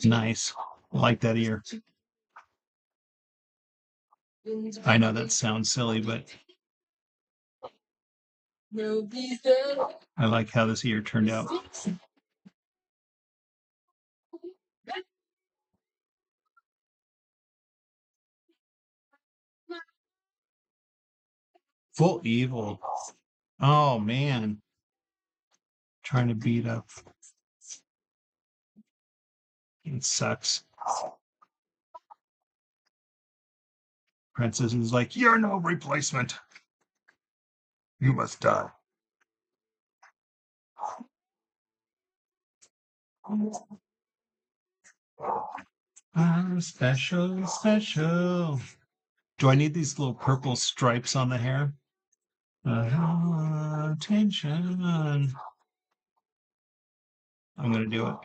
Nice. I like that ear. I know that sounds silly, but I like how this ear turned out. Full evil. Oh man. Trying to beat up. It sucks. Princess is like, you're no replacement. You must die. Special, special. Do I need these little purple stripes on the hair? Attention. I'm going to do it.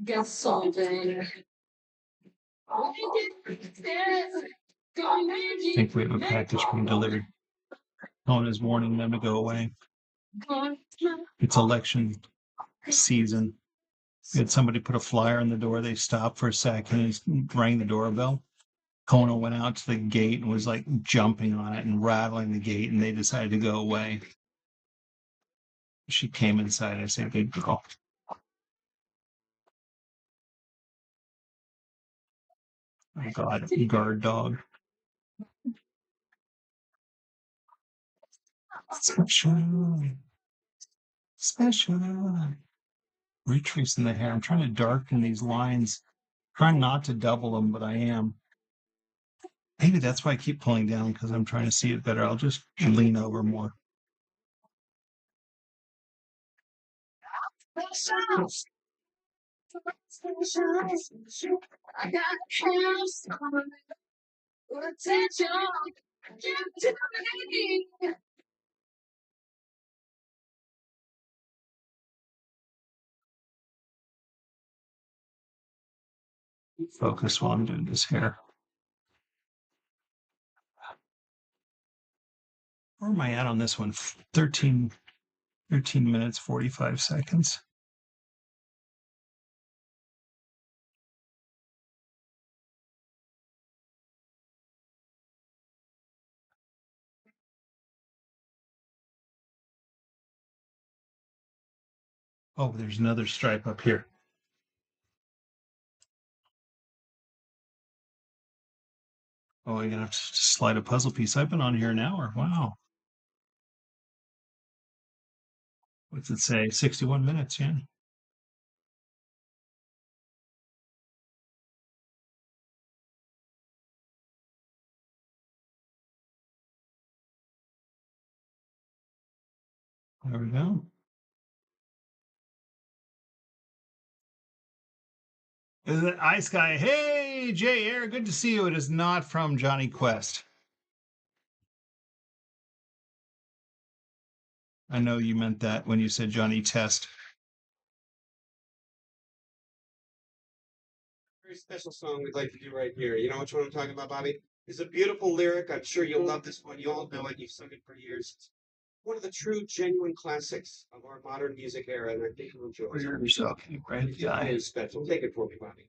Get something. I think we have a package being delivered. Helen is warning them to go away. It's election season. We had somebody put a flyer on the door. They stopped for a second and rang the doorbell. Kona went out to the gate and was like jumping on it and rattling the gate, and they decided to go away. She came inside. I said, good girl. Oh, God, guard dog. Special. Special. Retracing the hair. I'm trying to darken these lines. Trying not to double them, but I am. Maybe that's why I keep pulling down because I'm trying to see it better. I'll just lean over more. Focus while I'm doing this hair. Where am I at on this one? 13 minutes, 45 seconds. Oh, there's another stripe up here. Oh, I'm gonna have to slide a puzzle piece. I've been on here an hour. Wow. What's it say? 61 minutes, yeah. There we go. Is it Ice Guy? Hey, Jay Air, good to see you. It is not from Johnny Quest. I know you meant that when you said Johnny Test. Very special song we'd like to do right here. You know which one I'm talking about, Bobby? It's a beautiful lyric. I'm sure you'll love this one. You all know it. You've sung it for years. It's one of the true, genuine classics of our modern music era, and I think you'll enjoy it. So, okay, right, It's guy. very special. Take it for me, Bobby.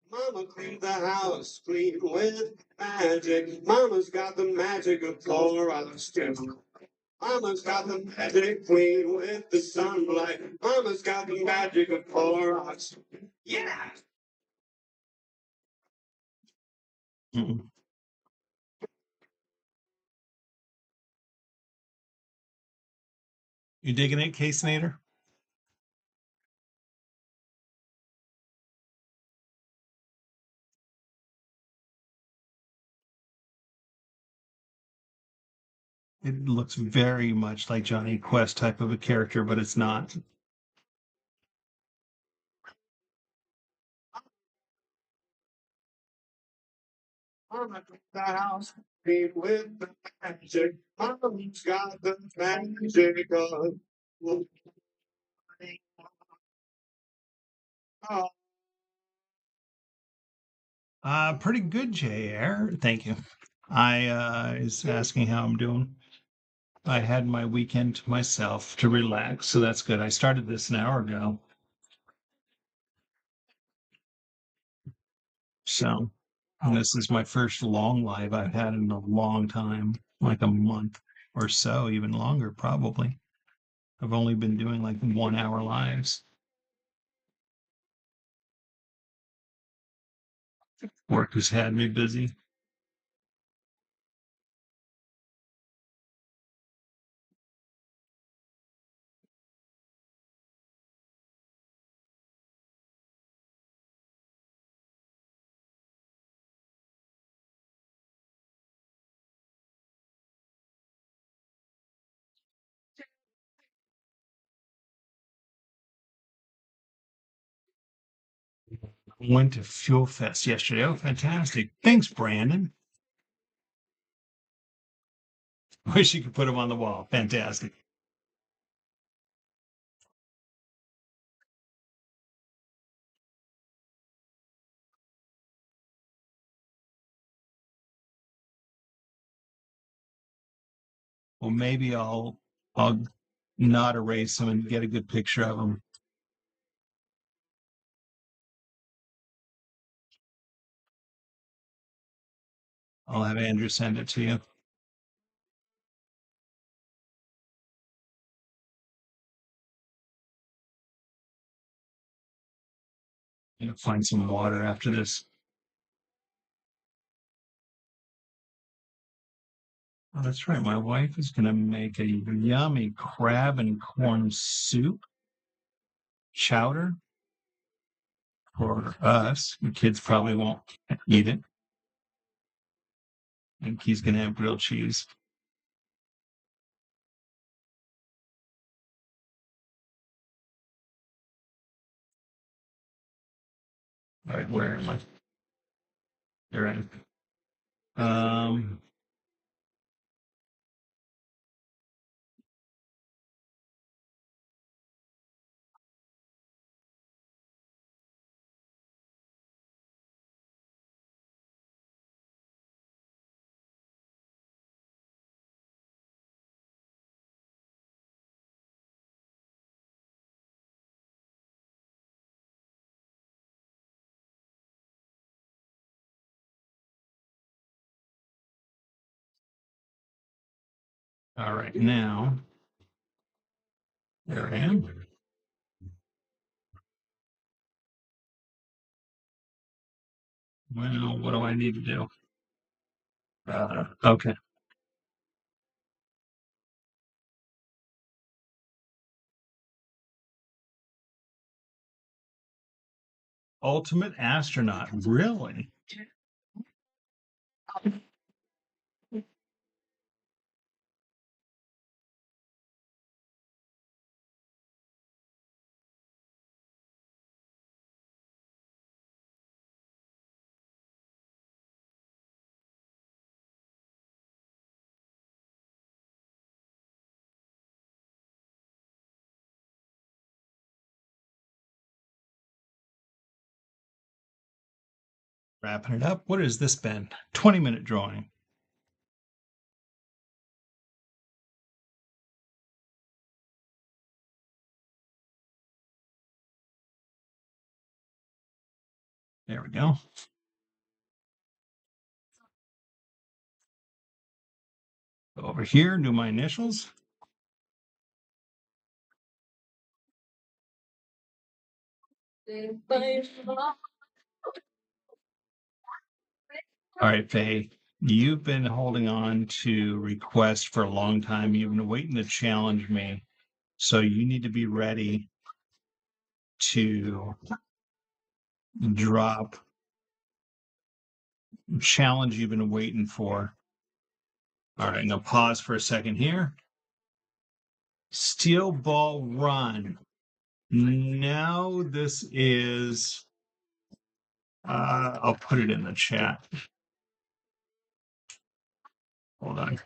Mama cleaned the house clean with magic. Mama's got the magic of Clorox too. Mama's got the magic clean with the sunlight. Mama's got the magic of Clorox. Yeah. Mm-mm. You digging it, Casinator? It looks very much like Johnny Quest type of a character, but it's not. Mama cleaned the house clean with the magic. Mama's got the magic of. Oh, Pretty good, JR. Thank you. I is asking how I'm doing. I had my weekend to myself to relax, so that's good. I started this an hour ago. So, and this is my first long live I've had in a long time, like a month or so, even longer, probably. I've only been doing like 1 hour lives. Work has had me busy. Went to Fuel Fest yesterday. Oh, fantastic. Thanks, Brandon. Wish you could put them on the wall. Fantastic. Well, maybe I'll not erase them and get a good picture of them. I'll have Andrew send it to you. Find some water after this. Oh, that's right. My wife is going to make a yummy crab and corn soup chowder for us. The kids probably won't eat it. And he's going to have grilled cheese. All right, where am I? There I am. All right, now there I am. Well, what do I need to do? Okay. Ultimate astronaut. Really? Wrapping it up. What has this been? 20-minute drawing. There we go. Go over here, do my initials. All right, Faye, you've been holding on to requests for a long time. You've been waiting to challenge me. So you need to be ready to drop challenge you've been waiting for. All right, I'm going to pause for a second here. Steel Ball Run. Now this is, I'll put it in the chat. Hold on.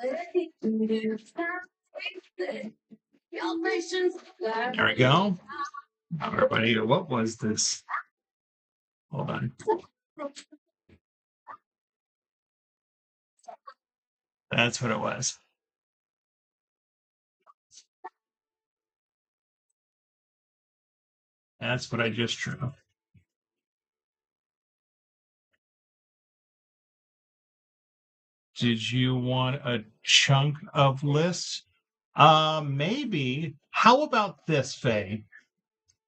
There we go. Everybody, what was this? Hold on. That's what it was. That's what I just drew. Did you want a chunk of lists? Maybe. How about this, Faye?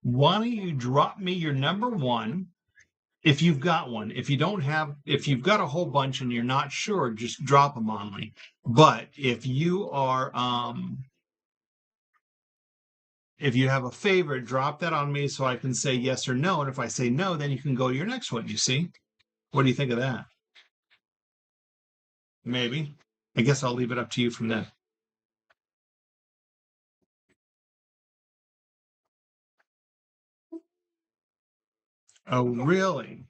Why don't you drop me your number one if you've got one? If you don't have, if you've got a whole bunch and you're not sure, just drop them on me. But if you are, if you have a favorite, drop that on me so I can say yes or no. And if I say no, then you can go to your next one. You see? What do you think of that? Maybe. I guess I'll leave it up to you from then. Oh, really?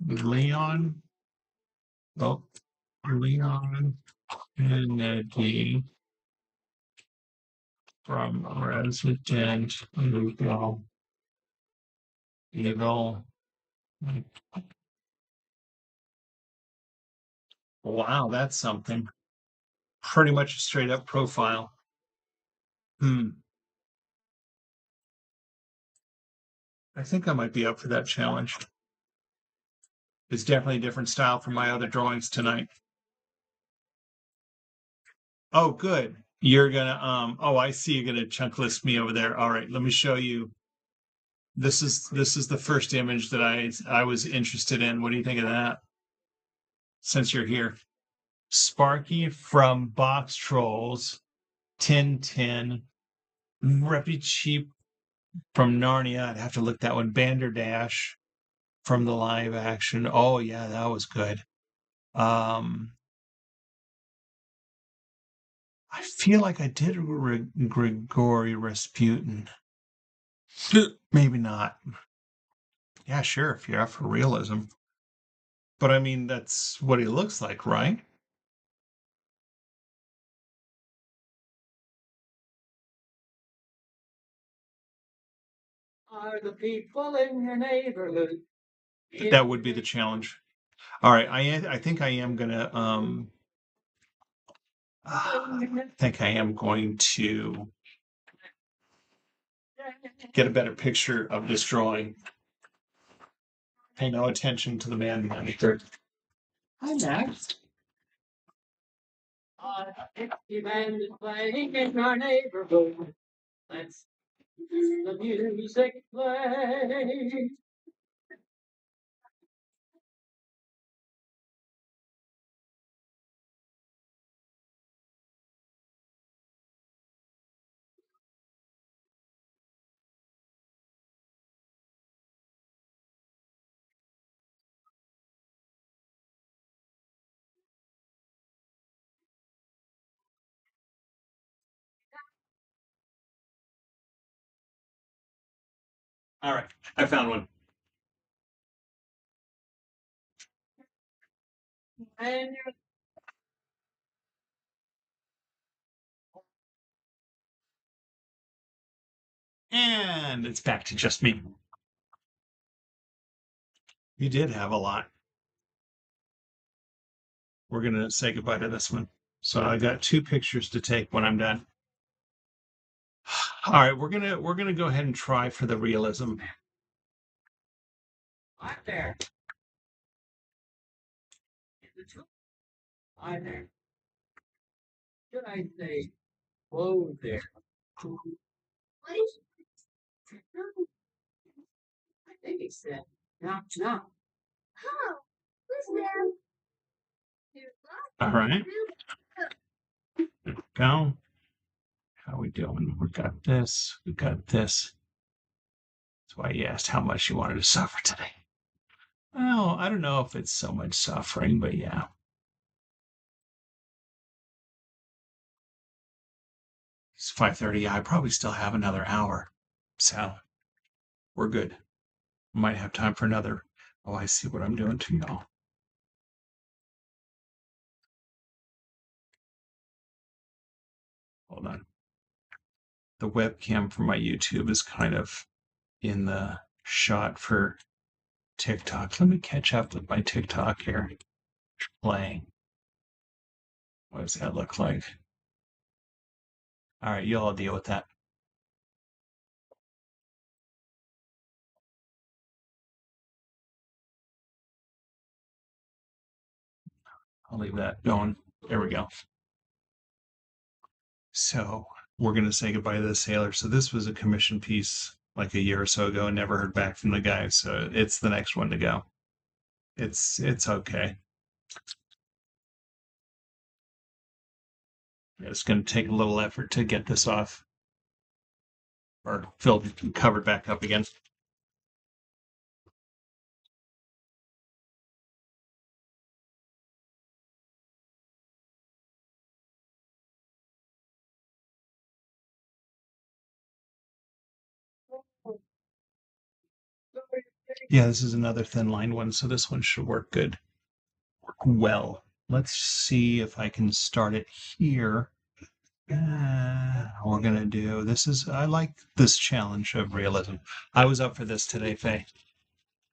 Leon? Oh, Leon Kennedy from Resident Evil. Evil. Wow, that's something. Pretty much a straight up profile. I think I might be up for that challenge. It's definitely a different style from my other drawings tonight. Oh, good. You're gonna oh, I see you're gonna chunk list me over there. All right, let me show you. This is the first image that I was interested in. What do you think of that? Since you're here. Sparky from Box Trolls, Tintin, Reppy Cheap from Narnia. I'd have to look that one. Banderdash from the live action. Oh yeah, that was good. I feel like I did Grigory Rasputin. Maybe not. Yeah, sure, if you're up for realism. But I mean, that's what he looks like, right? Are the people in your neighborhood? That would be the challenge. All right, I think I am gonna I think I am going to get a better picture of this drawing. Pay no attention to the man behind the curtain. Hi, Max. The band is playing in our neighborhood. Let's the music play. All right, I found one. And And it's back to just me. You did have a lot. We're gonna say goodbye to this one. So I got 2 pictures to take when I'm done. All right, we're gonna go ahead and try for the realism. I'm there. I'm there. Should I say, whoa there? What is I think he said, knock, knock. Oh, who's there? All right, go. How we doing? We got this. We got this. That's why you asked how much you wanted to suffer today. Well, I don't know if it's so much suffering, but yeah. It's 5:30. I probably still have another hour. So we're good. Might have time for another. Oh, I see what I'm doing to y'all. Hold on. The webcam for my YouTube is kind of in the shot for TikTok. Let me catch up with my TikTok here. Playing. What does that look like? All right, you all deal with that. I'll leave that going. There we go. So we're going to say goodbye to the sailor. So this was a commission piece like a year or so ago and never heard back from the guy. So it's the next one to go. It's okay. It's going to take a little effort to get this off or filled, covered back up again. Yeah, this is another thin line one, so this one should work good. Work well. Let's see if I can start it here. We're gonna do this is I like this challenge of realism. I was up for this today, Faye.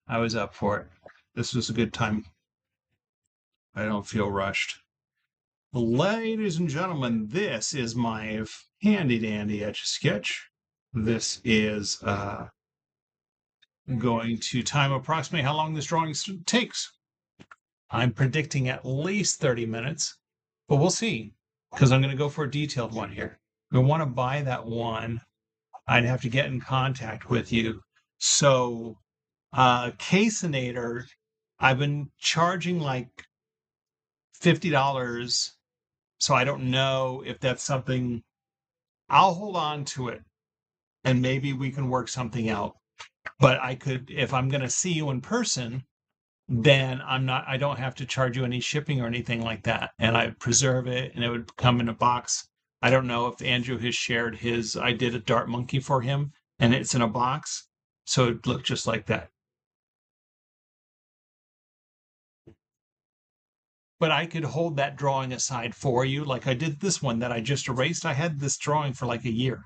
I was up for it. This was a good time. I don't feel rushed. Ladies and gentlemen, this is my handy dandy Etch A Sketch. This is going to time approximately how long this drawing takes. I'm predicting at least 30 minutes, but we'll see because I'm going to go for a detailed one here. If we want to buy that one, I'd have to get in contact with you. So, Caseinator, I've been charging like $50. So I don't know if that's something I'll hold on to it and maybe we can work something out. But I could, if I'm going to see you in person, then I don't have to charge you any shipping or anything like that. And I preserve it and it would come in a box. I don't know if Andrew has shared his, I did a Dart Monkey for him and it's in a box, so it looked just like that. But I could hold that drawing aside for you, like I did this one that I just erased. I had this drawing for like a year,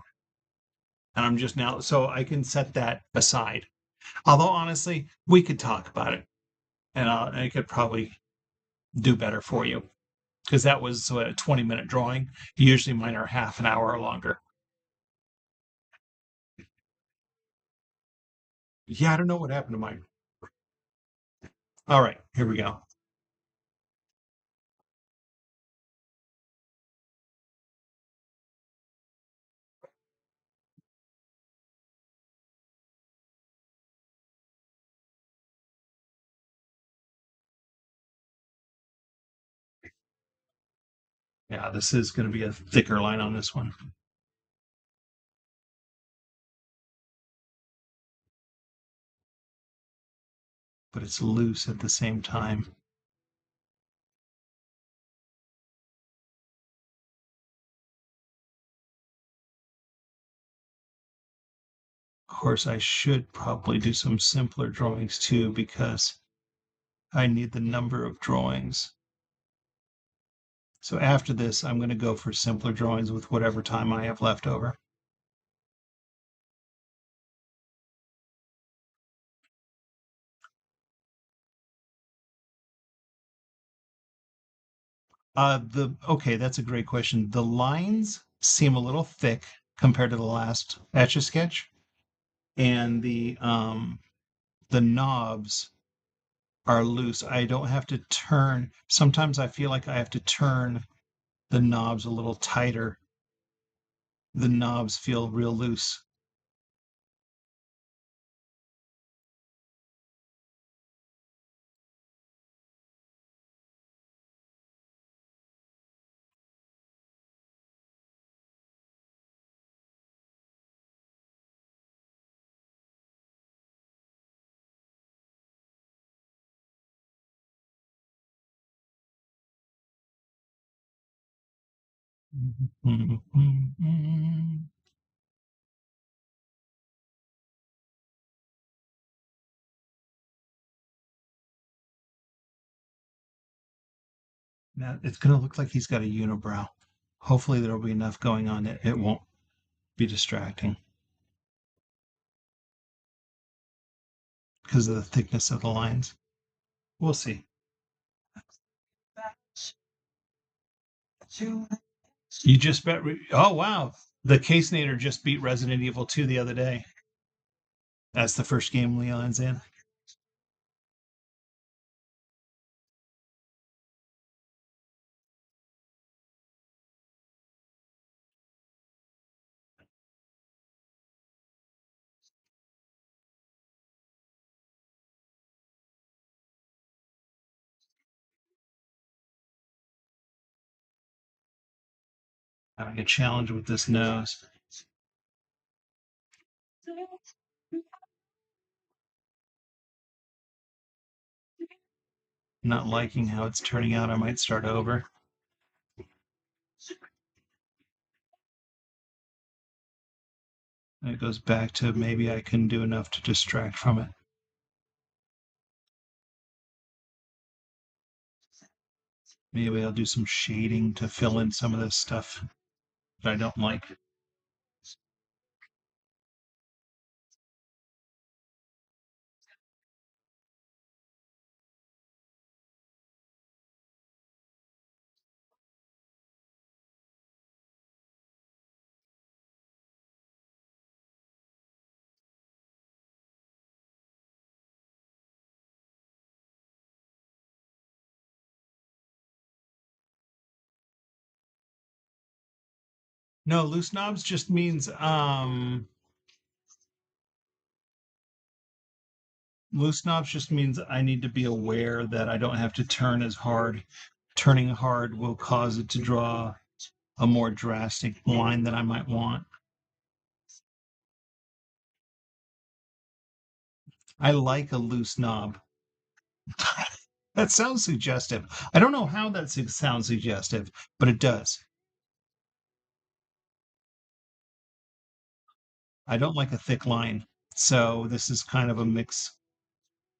and I'm just now, so I can set that aside. Although honestly, we could talk about it, and I could probably do better for you because that was a 20-minute drawing. Usually mine are half an hour or longer. Yeah, I don't know what happened to mine. All right, here we go. Yeah, this is going to be a thicker line on this one. But it's loose at the same time. Of course, I should probably do some simpler drawings too because I need the number of drawings. So after this, I'm going to go for simpler drawings with whatever time I have left over. Okay, that's a great question. The lines seem a little thick compared to the last Etch A Sketch, and the knobs are loose. I don't have to turn. Sometimes I feel like I have to turn the knobs a little tighter. The knobs feel real loose. Now it's going to look like he's got a unibrow. Hopefully there'll be enough going on that it won't be distracting because of the thickness of the lines. We'll see. You just bet. Oh, wow. The Case Nader just beat Resident Evil 2 the other day. That's the first game Leon's in. Having a challenge with this nose. Not liking how it's turning out. I might start over. And it goes back to maybe I can do enough to distract from it. Maybe I'll do some shading to fill in some of this stuff that I don't like. No, loose knobs just means loose knobs just means I need to be aware that I don't have to turn as hard. Turning hard will cause it to draw a more drastic line that I might want. I like a loose knob. That sounds suggestive. I don't know how that sounds suggestive, but it does. I don't like a thick line. So this is kind of a mix.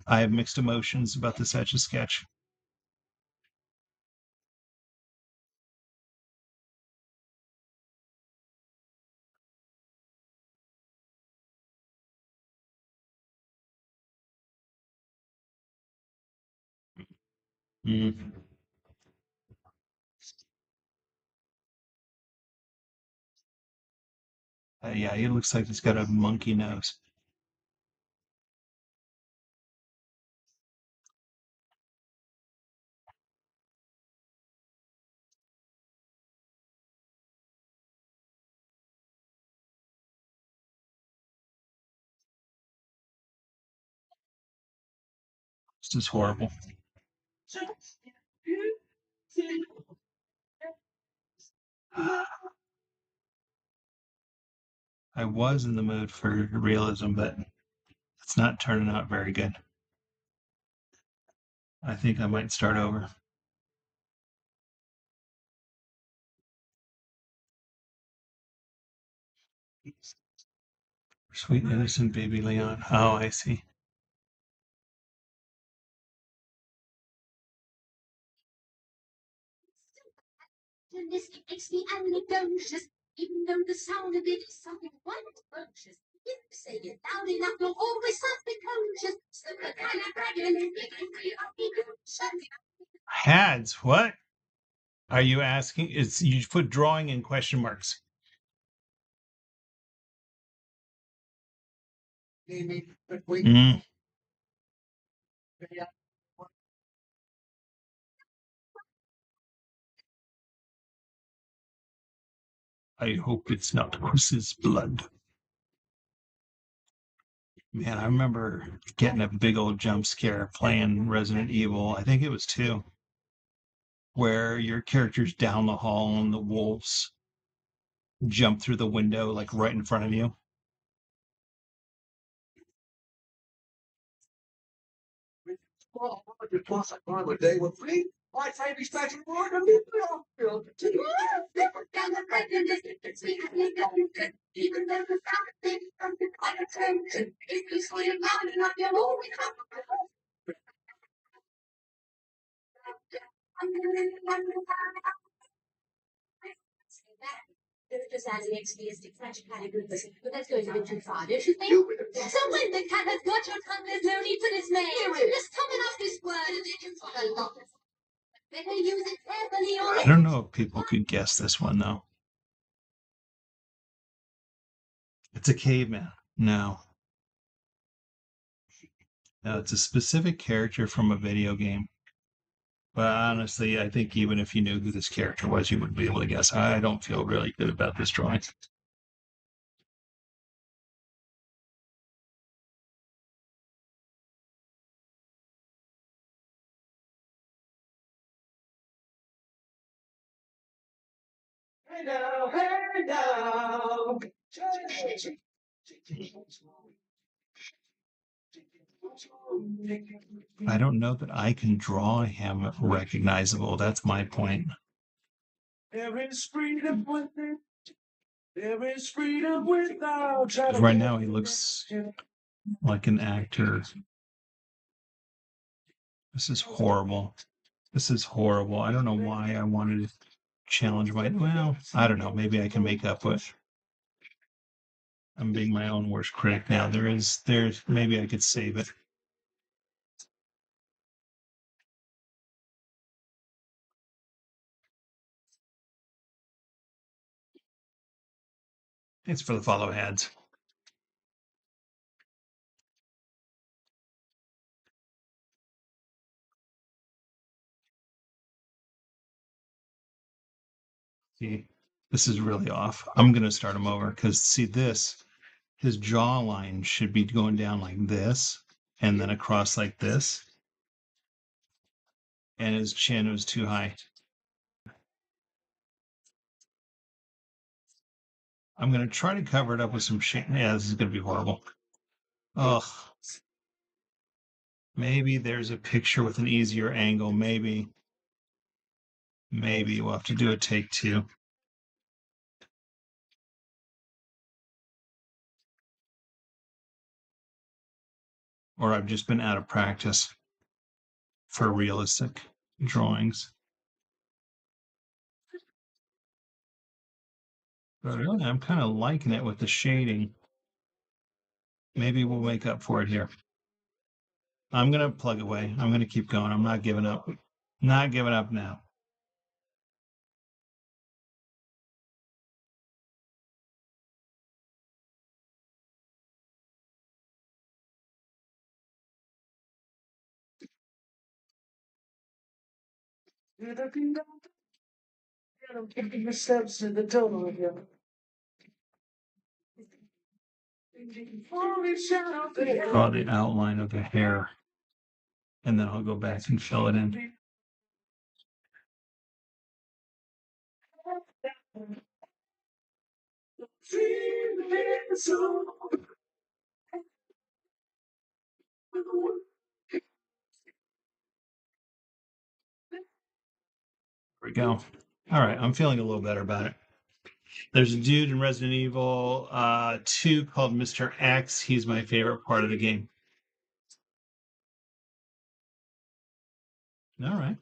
I have mixed emotions about this Etch A Sketch. Mm. Yeah, he looks like he's got a monkey nose. This is horrible. I was in the mood for realism, but it's not turning out very good. I think I might start over. Sweet innocent baby Leon. Oh, I see. Makes me anecdotious, even though the sound of it is something quite atrocious. If you say it loud enough, you'll always sound precocious. So the kind of dragon is making me Hads, what? Are you asking? It's you put drawing in question marks. Mm. I hope it's not Chris's blood. Man, I remember getting a big old jump scare playing Resident Evil. I think it was 2, where your character's down the hall and the wolves jump through the window like right in front of you. even though the sound of it is something quite atrocious. If you say it loud enough, you'll always sound precocious. Just as an expiastic French kind of good person, but that's going a bit too far, don't you think? So when the cat has got your tongue, there's no need for dismay. Just coming off this word, and then you follow. Better use it carefully, or I don't know if people could guess this one though. It's a caveman. No. No, it's a specific character from a video game. But honestly, I think even if you knew who this character was, you wouldn't be able to guess. I don't feel really good about this drawing. hey now, hey now. I don't know that I can draw him recognizable. That's my point. There is freedom within. There is freedom without. 'Cause right now he looks like an actor. This is horrible. This is horrible. I don't know why I wanted to challenge my. Well, I don't know. Maybe I can make up with. I'm being my own worst critic now. There's maybe I could save it. It's for the follow ads. See, this is really off. I'm gonna start him over because see this, his jawline should be going down like this and then across like this, and his chin was too high. I'm gonna try to cover it up with some shit. Yeah, this is gonna be horrible. Ugh. Maybe there's a picture with an easier angle. Maybe we'll have to do a take 2. or I've just been out of practice for realistic drawings. But really, I'm kind of liking it with the shading. Maybe we'll make up for it here. I'm going to plug away. I'm going to keep going. I'm not giving up. Not giving up now. Steps to the door. Draw the outline of the hair, and then I'll go back and fill it in. There we go. All right, I'm feeling a little better about it. There's a dude in Resident Evil 2 called Mr. X. He's my favorite part of the game. All right.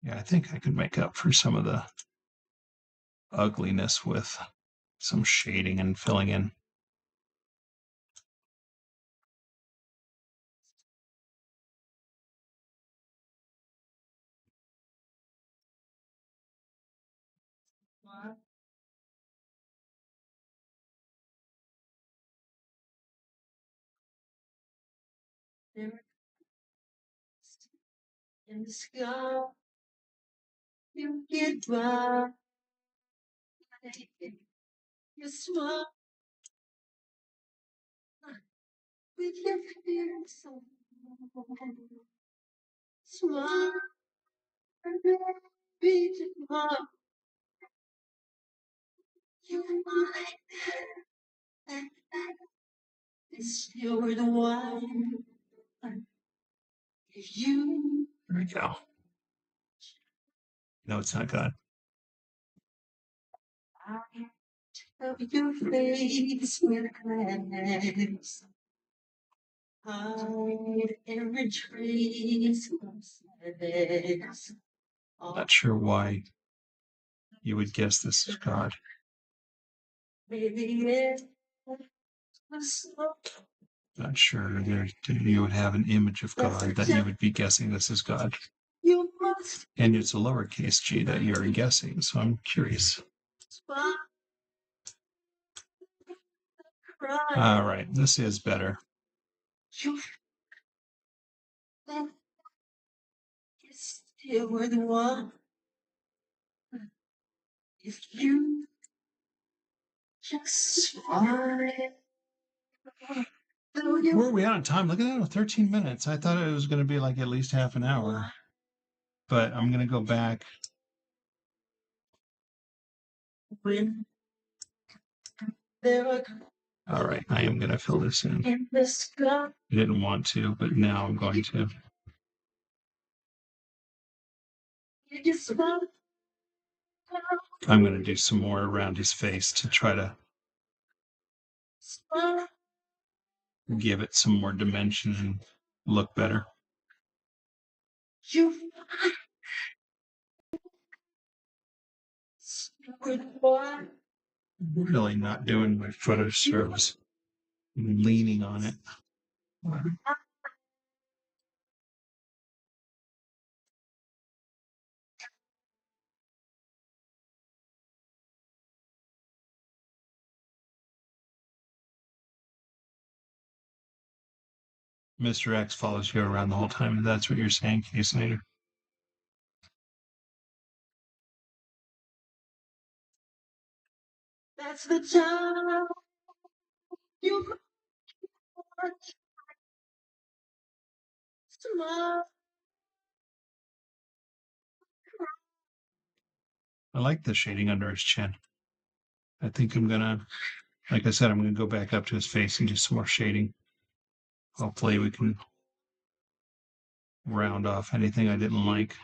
Yeah, I think I could make up for some of the ugliness with some shading and filling in. In the sky, you get by. You smile with your fears. Smile, beat heart. You might, this you're the one. If you. There we go. No, it's not good. Of your face with glass, hide every trace of sadness. Not sure why you would guess this is God. Maybe it was Not sure you would have an image of God that you would be guessing this is God. you must And it's a lowercase g that you're guessing, so I'm curious. cry. All right, this is better. You still were the one. If you just smile. Where are we at on time? Look at that, 13 minutes. I thought it was going to be like at least half an hour. But I'm going to go back. All right, I am going to fill this in. I didn't want to, but now I'm going to. I'm going to do some more around his face to try to give it some more dimension and look better. Really not doing my photo service. I'm leaning on it. Mr. X follows you around the whole time. That's what you're saying, Case Snyder. That's the time you smile. I like the shading under his chin. I think I'm gonna, like I said, I'm gonna go back up to his face and do some more shading. Hopefully we can round off anything I didn't like.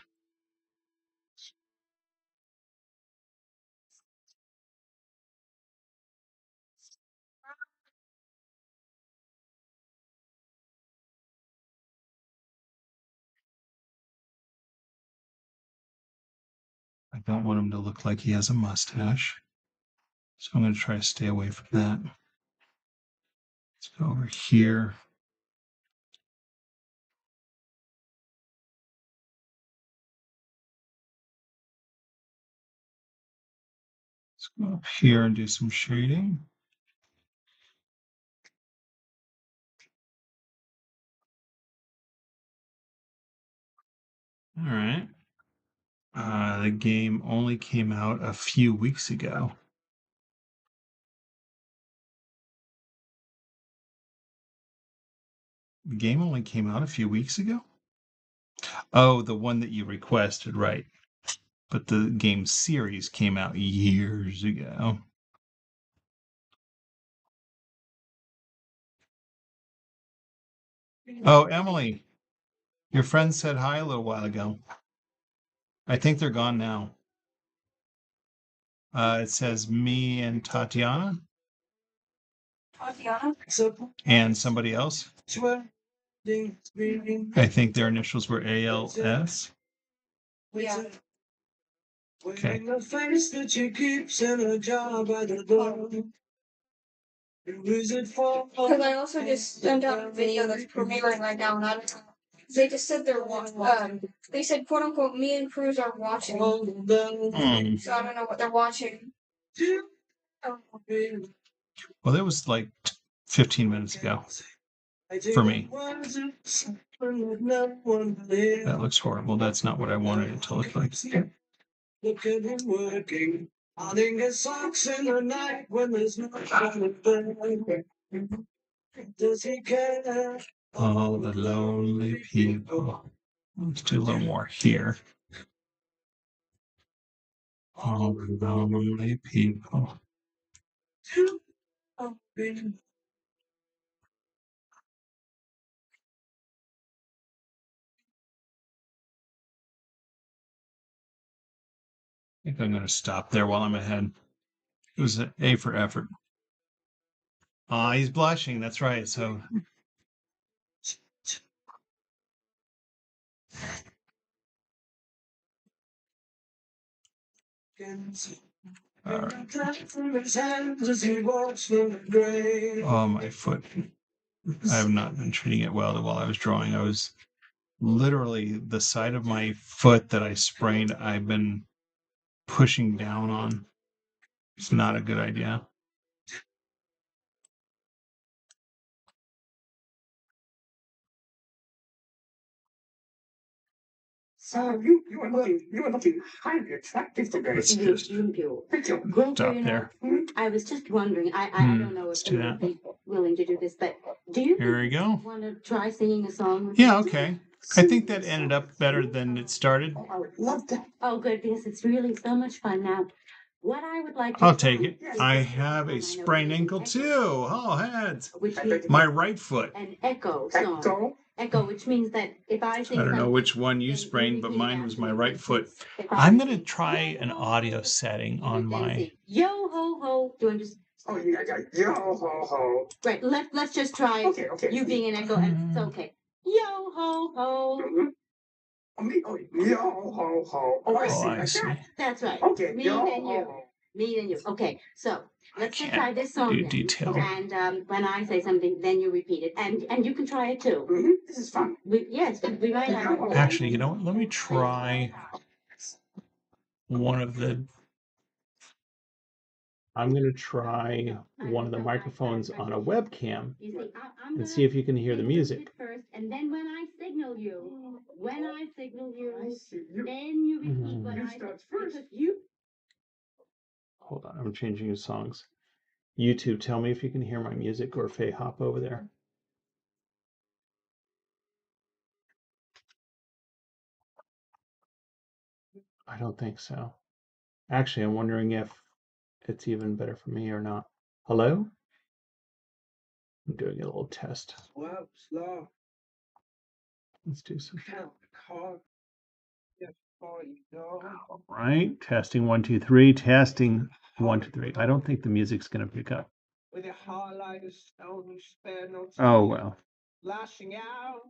I don't want him to look like he has a mustache. So I'm going to try to stay away from that. Let's go over here. Let's go up here and do some shading. All right. The game only came out a few weeks ago. The game only came out a few weeks ago? Oh, the one that you requested, right. But the game series came out years ago. Oh, Emily, your friend said hi a little while ago. I think they're gone now. It says me and Tatiana. Tatiana? And somebody else. I think their initials were ALS. Yeah. Okay. Because I also just sent out a video that's premiering right now, and I don't know. They just said they're they said quote unquote me and Cruz are watching. So I don't know what they're watching. Well, that was like 15 minutes ago for me. That looks horrible. That's not what I wanted it to look like. Look at him working. Hiding his socks in the night when there's no Does he care? All the lonely people. Let's do a little more here. All the lonely people. I think I'm going to stop there while I'm ahead. It was an A for effort. He's blushing. That's right. So all right. Oh, my foot. I have not been treating it well while I was drawing. I was literally the side of my foot that I sprained, I've been pushing down on. It's not a good idea. So you are looking highly attractive today. Let's just Thank you. stop there. I was just wondering, I don't know let's if do you that. would be willing to do this, but do you Here we go. want to try singing a song? with Yeah, me? okay. I think that ended up better than it started. I would love that. Oh, good, because it's really so much fun. Now, what I would like to I'll try take it. is I this have song. I a know sprained it's an ankle echo, too. Oh, heads. which means My right foot. an echo song. Echo. Echo, which means that if I sing I don't know something, which one you then sprained, but repeat it mine was after my me. right For foot. instance, if I I'm going to sing, try yo, an ho, audio ho, setting you on then my. sing, yo ho ho. Do you understand? Oh yeah. Yo ho ho. Right. Let's just try Okay. you being an echo, and it's okay. Yo ho ho. Mm-hmm. Oh, me. Oh, yo ho ho. Oh, I Oh, see. I Like see. that. That's right. Okay. Me Yo and ho you. ho. Me and you. Okay. So I let's just can't try this song do then. detail. And when I say something, then you repeat it, and you can try it too. Mm-hmm. This is fun. Yes, we might have. Actually, you know what? Let me try one of the. I'm going to try one of the microphones on a webcam You see, I'm and see if you can hear the sing music. first, and then when I signal you, I see. You then you repeat what Mhm. I start say. first. Because you Hold on, I'm changing the songs. YouTube, tell me if you can hear my music or Faye hop over there. I don't think so. Actually, I'm wondering if it's even better for me or not. Hello? I'm doing a little test. Slow. Let's do some. Hard. All right. Testing 1, 2, 3. Testing 1, 2, 3. I don't think the music's going to pick up. With your heart like a stone, you spare no time. Oh, well. Lashing out,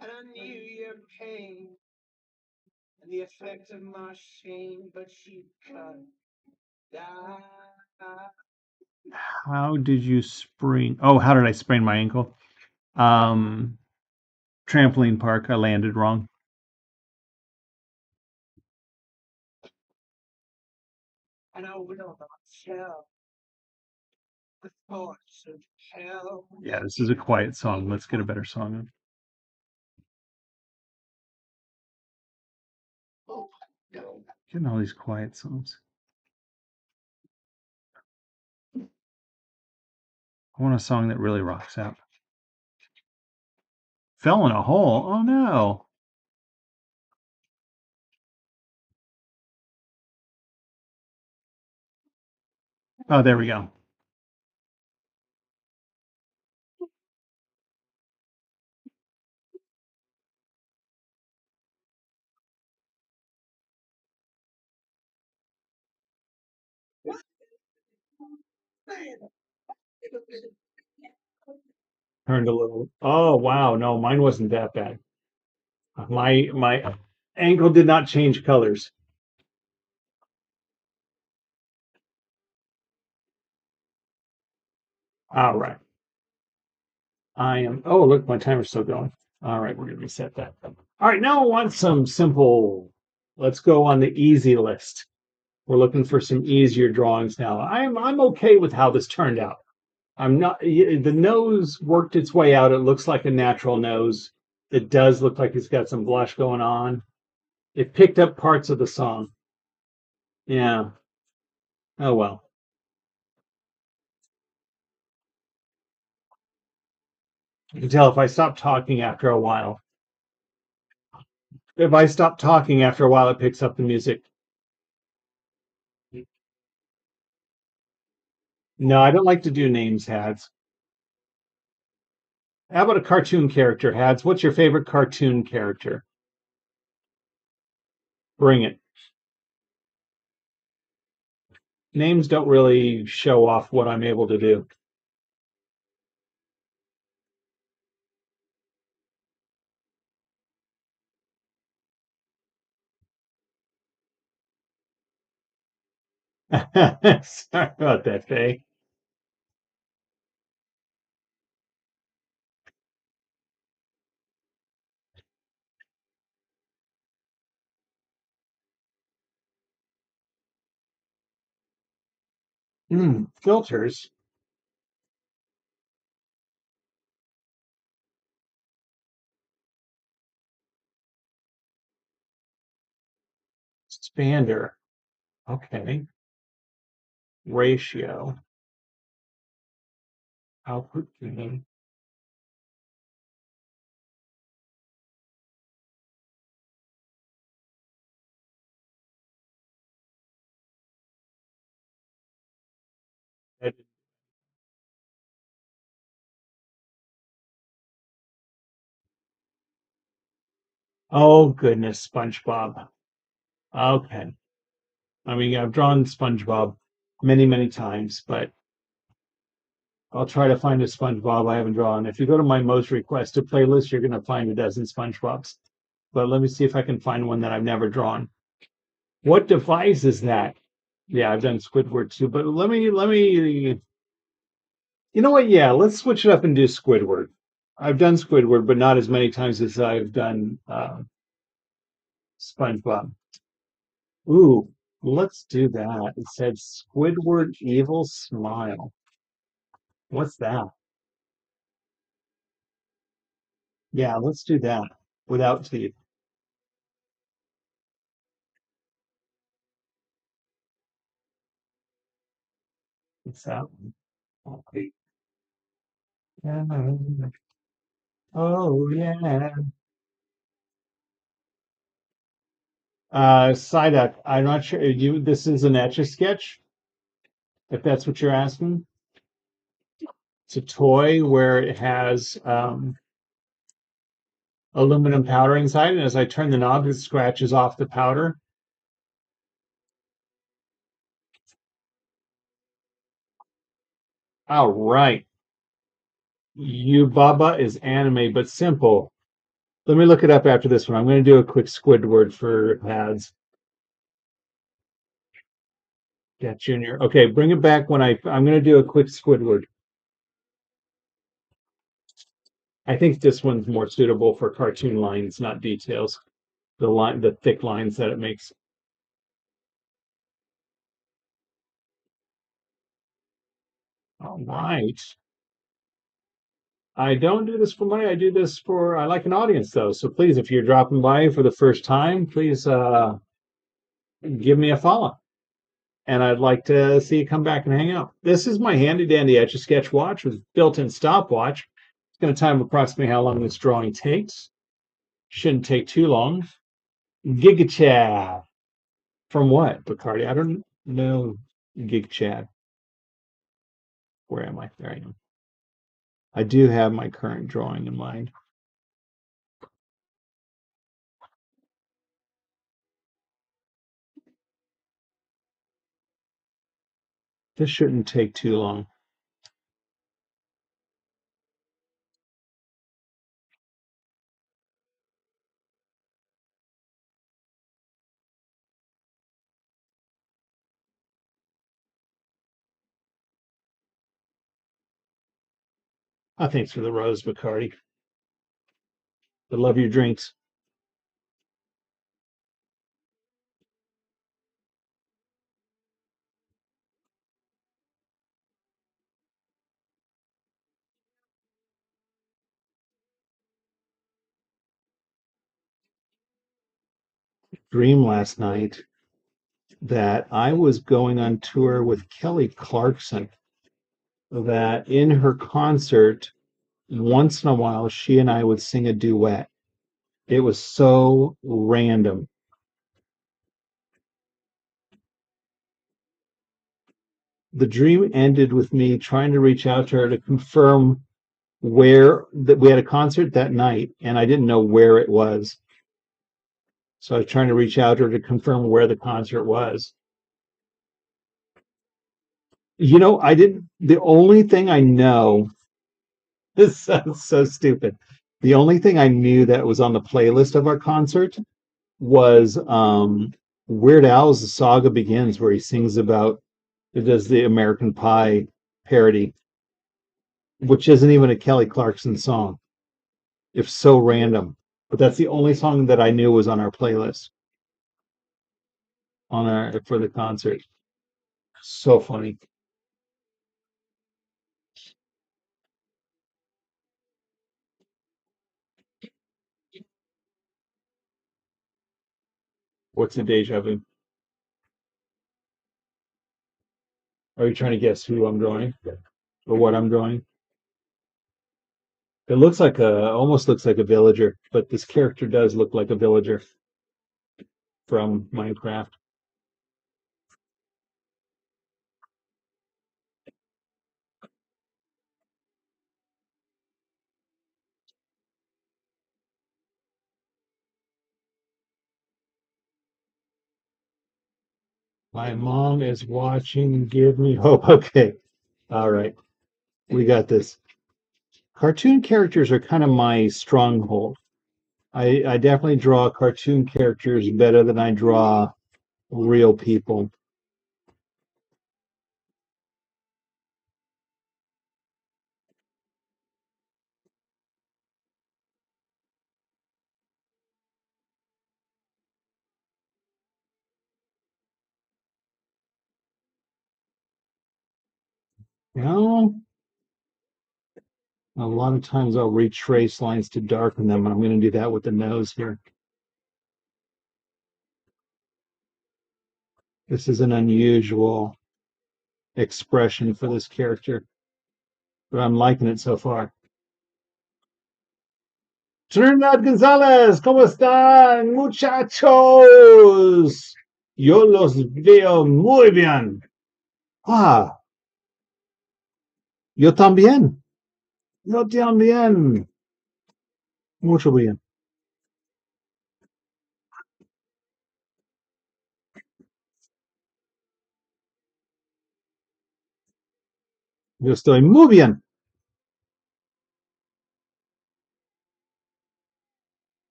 and I knew your pain and the effect of my shame, but you cut down. How did you sprain? Oh, how did I sprain my ankle? Trampoline park. I landed wrong. And I will not tell the thoughts of hell. Yeah, this is a quiet song. Let's get a better song. Getting all these quiet songs. I want a song that really rocks out. Fell in a hole. Oh no. Oh, there we go. Turned a little. Oh wow, no, mine wasn't that bad. My ankle did not change colors. All right. I am. Oh, look, my timer's still going. All right, we're gonna reset that. All right, now I want some simple. Let's go on the easy list. We're looking for some easier drawings now. I'm okay with how this turned out. I'm not. The nose worked its way out. It looks like a natural nose. It does look like it's got some blush going on. It picked up parts of the song. Yeah. Oh well. You can tell if I stop talking after a while. If I stop talking after a while, it picks up the music. No, I don't like to do names, Hads. How about a cartoon character, Hads? What's your favorite cartoon character? Bring it. Names don't really show off what I'm able to do. Sorry about that, Faye. Filters. Expander. Okay. Ratio. Output gain. Oh goodness, SpongeBob. Okay. I mean, I've drawn SpongeBob many, many times, but I'll try to find a SpongeBob I haven't drawn. If you go to my most requested playlist, you're going to find a dozen SpongeBobs. But let me see if I can find one that I've never drawn. What device is that? Yeah, I've done Squidward too, but let me. You know what? Yeah, let's switch it up and do Squidward. I've done Squidward, but not as many times as I've done SpongeBob. Ooh, let's do that. It said Squidward Evil Smile. What's that? Yeah, let's do that without teeth. What's that one? Yeah. Oh yeah. Psyduck. I'm not sure. This is an Etch A Sketch, if that's what you're asking. It's a toy where it has aluminum powder inside, and as I turn the knob, it scratches off the powder. All right. Baba is anime, but simple. Let me look it up after this one. I'm going to do a quick Squidward for pads. Yeah, Junior. Okay, bring it back when I'm going to do a quick Squidward. I think this one's more suitable for cartoon lines, not details. The thick lines that it makes. All right. I don't do this for money. I do this for, I like an audience though. So please, if you're dropping by for the first time, please give me a follow. And I'd like to see you come back and hang out. This is my handy dandy Etch A Sketch watch with built-in stopwatch. It's going to time approximately how long this drawing takes. Shouldn't take too long. Giga Chad. From what, Bacardi? I don't know. Gig Chad. Where am I? There I am. I do have my current drawing in mind. This shouldn't take too long. Oh, thanks for the rose, Bacardi. I love your drinks. Dream last night that I was going on tour with Kelly Clarkson, that in her concert, once in a while, she and I would sing a duet. It was so random. The dream ended with me trying to reach out to her to confirm where that we had a concert that night, and I didn't know where it was. So I was trying to reach out to her to confirm where the concert was. I didn't. The only thing I know, this sounds so stupid. The only thing I knew that was on the playlist of our concert was Weird Al's "The Saga Begins," where he sings about it does the American Pie parody, which isn't even a Kelly Clarkson song. It's so random, but that's the only song that I knew was on our playlist for the concert. So funny. What's a deja vu? Are you trying to guess who I'm drawing or what I'm drawing? It looks like almost looks like a villager, but this character does look like a villager from Minecraft. My mom is watching. Give me hope. Okay. All right. We got this. Cartoon characters are kind of my stronghold. I definitely draw cartoon characters better than I draw real people. Well, a lot of times I'll retrace lines to darken them, and I'm going to do that with the nose here. This is an unusual expression for this character, but I'm liking it so far. Trinidad Gonzalez, ¿cómo están, muchachos? Yo los veo muy bien. Ah, yo también. Yo también. Mucho bien. Yo estoy muy bien.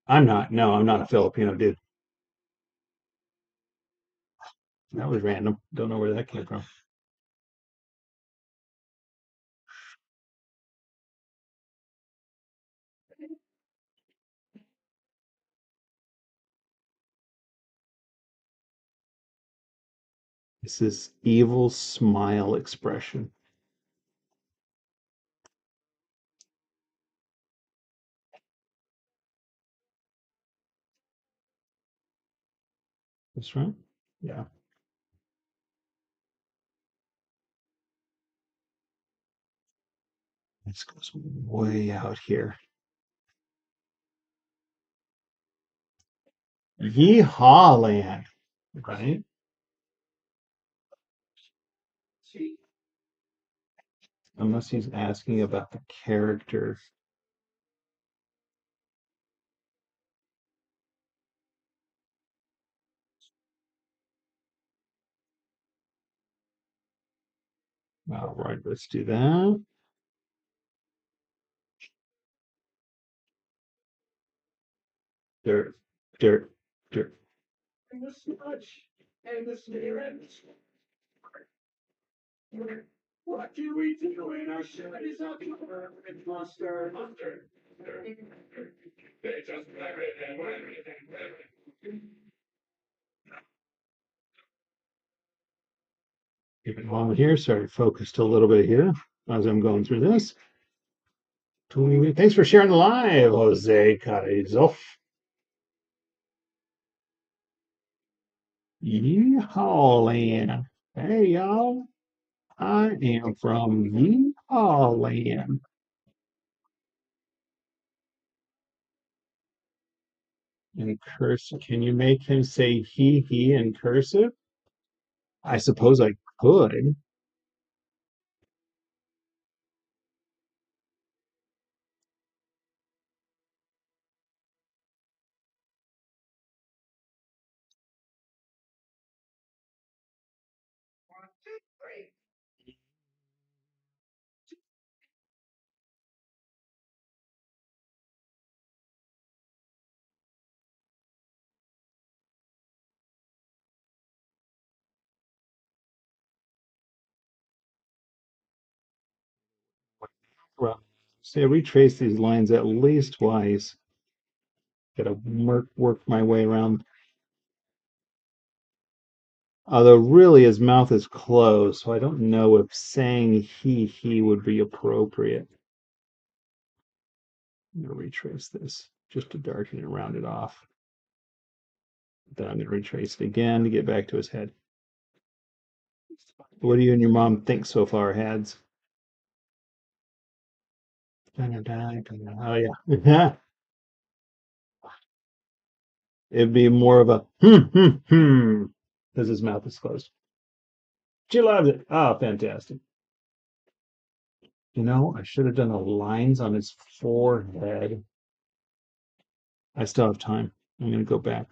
I'm not. No, I'm not a Filipino dude. That was random. Don't know where that came from. This is evil smile expression. That's right. Yeah. This goes way out here. Yeehaw land. Right? Unless he's asking about the character. All right, let's do that. Dirt, dirt, dirt. What do we do in our cities of mustard? They just keep it on here. Sorry, focused a little bit here as I'm going through this. Thanks for sharing the live, Jose Carrizo. Yeehaw land. Hey, y'all. I am from Yeehaw land. In cursive, can you make him say he in cursive? I suppose I could. Well, see, I retrace these lines at least twice. Gotta work my way around. Although really his mouth is closed, so I don't know if saying he would be appropriate. I'm gonna retrace this just to darken it and round it off. Then I'm gonna retrace it again to get back to his head. What do you and your mom think so far, Hads? Oh yeah. It'd be more of a because his mouth is closed. She loves it. Oh, fantastic. You know, I should have done the lines on his forehead. I still have time. I'm going to go back.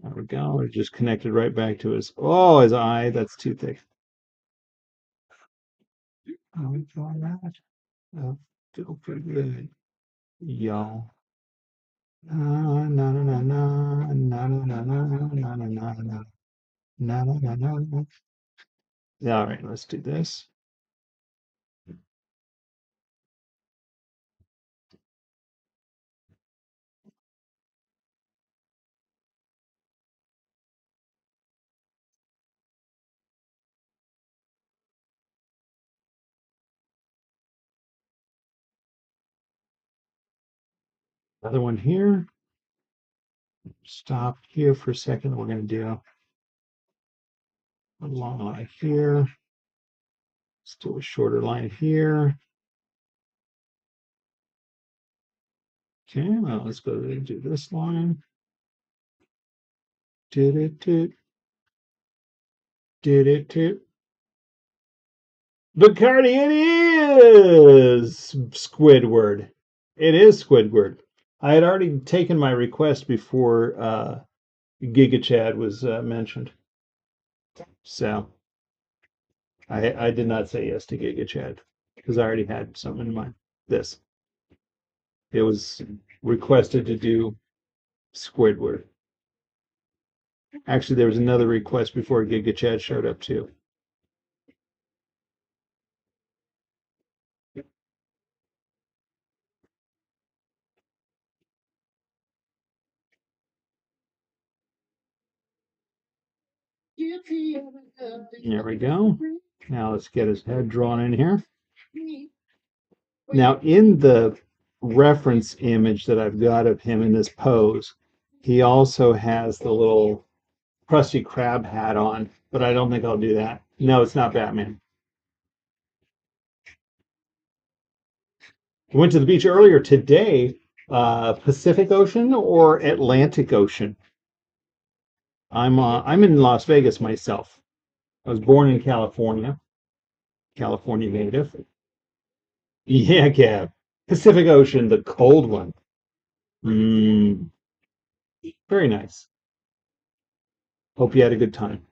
There we go. It just connected right back to his eye. That's too thick. Oh, it's all right. Oh, feel pretty good, y'all. Na na na na na na na na na na na na na na na na. All right, let's do this. Another one here. Stop here for a second. We're going to do A long line here. Let's do a shorter line here. Okay, well, let's go and do this line. Did it. Bacardi, it is Squidward. It is Squidward. I had already taken my request before Giga Chad was mentioned. So I did not say yes to Giga Chad because I already had something in mind. This. It was requested to do Squidward. Actually, there was another request before Giga Chad showed up too. There we go. Now let's get his head drawn in here. Now in the reference image that I've got of him in this pose, he also has the little Krusty Krab hat on, but I don't think I'll do that. No, it's not Batman. I went to the beach earlier today. Pacific Ocean or Atlantic Ocean? I'm in Las Vegas myself. I was born in California, California native. Yeah, Gav. Pacific Ocean, the cold one. Mm, very nice. Hope you had a good time.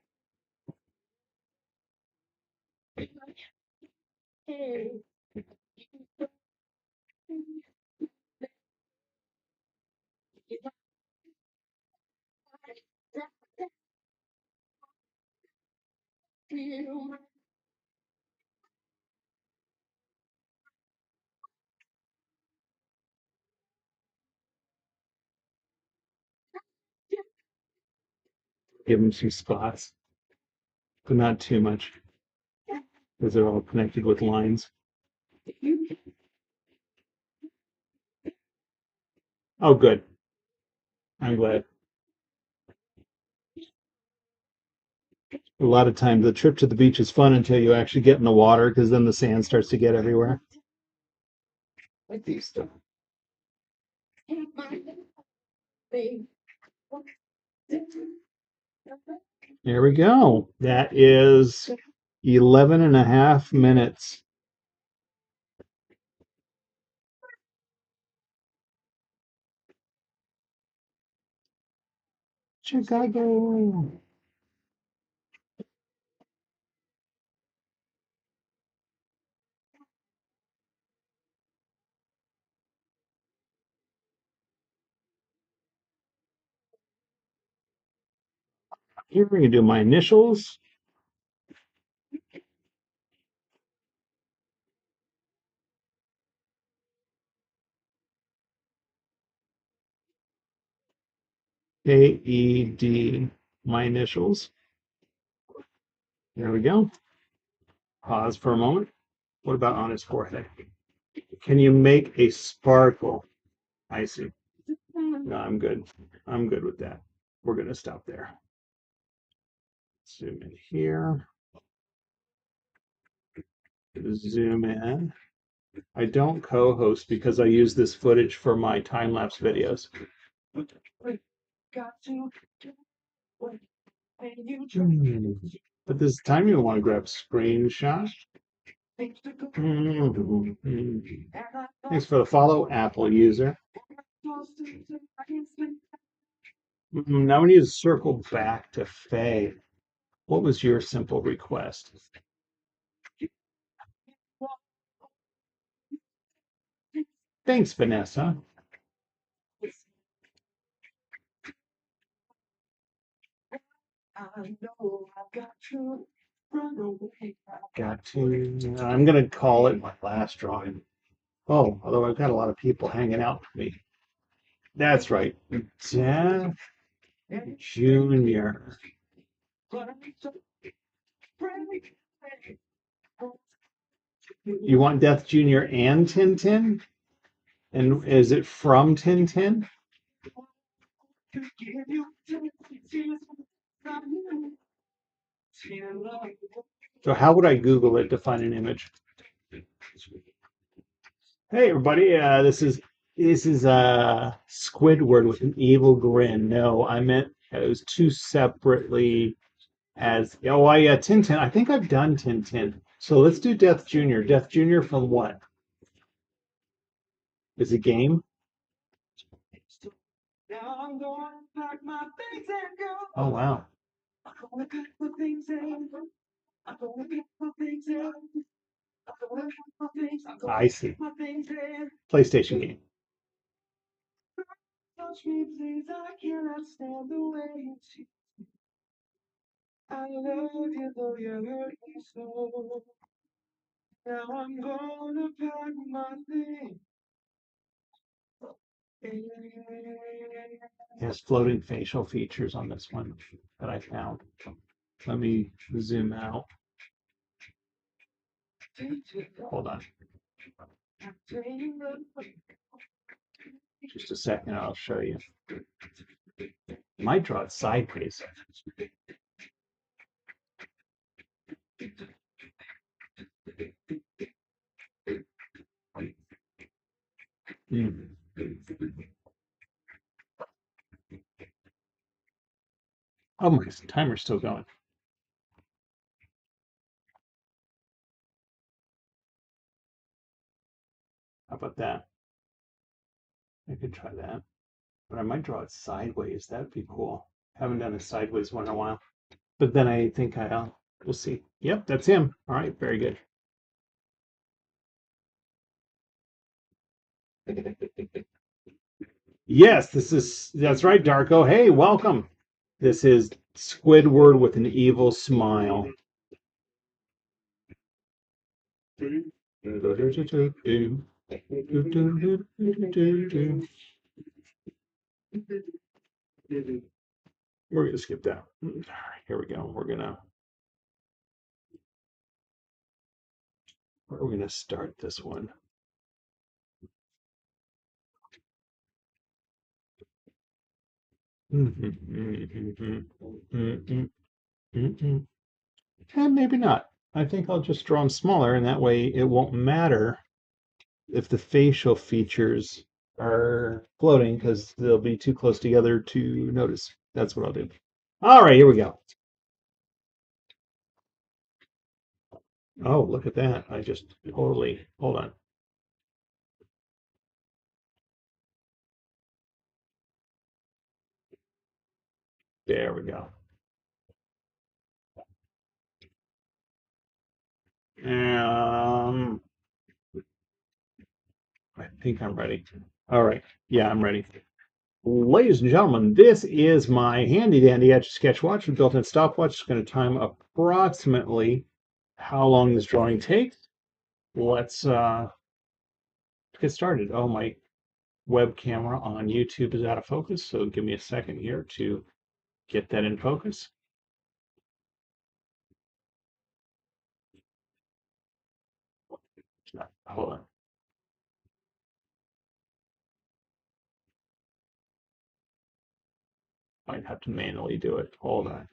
Give them some spots, but not too much because they're all connected with lines. Oh, good. I'm glad. A lot of times the trip to the beach is fun until you actually get in the water because then the sand starts to get everywhere. Like these stuff. There we go. That is 11 and a half minutes. Chicago. Here we're going to do my initials. AED, my initials. There we go. Pause for a moment. What about on his forehead? Can you make a sparkle? I see. No, I'm good. I'm good with that. We're going to stop there. Zoom in here. Zoom in. I don't co-host because I use this footage for my time-lapse videos. But this time you want to grab screenshot. Thanks for the follow, Apple user. Now we need to circle back to Faye. What was your simple request? Thanks, Vanessa. Got to. I'm going to call it my last drawing. Oh, although I've got a lot of people hanging out for me. That's right. Death Junior. You want Death Junior and Tintin? And is it from Tintin? So how would I Google it to find an image? Hey everybody, this is Squidward with an evil grin. No, I meant it was two separately as Tintin. I think I've done Tintin. So let's do Death Junior. Death Junior from what? Is it game? Oh wow. I see. PlayStation game. It has floating facial features on this one that I found. Let me zoom out. Hold on. Just a second, I'll show you. Might draw it sideways. Mm. Oh my, timer's still going. How about that? I could try that. But I might draw it sideways. That'd be cool. Haven't done a sideways one in a while. But then I think we'll see. Yep, that's him. All right, very good. Yes, that's right, Darko. Hey, welcome. This is Squidward with an evil smile. We're gonna skip that. All right, here we go. We're gonna start this one. And maybe not. I think I'll just draw them smaller, and that way it won't matter if the facial features are floating because they'll be too close together to notice. That's what I'll do. All right, here we go. Oh, look at that. I just totally, hold on. There we go. I think I'm ready. All right. Yeah, I'm ready. Ladies and gentlemen, this is my handy dandy Etch A Sketch watch with built-in stopwatch. It's going to time approximately how long this drawing takes. Let's get started. Oh, my web camera on YouTube is out of focus, so give me a second here to get that in focus. Hold on. Might have to manually do it. Hold on.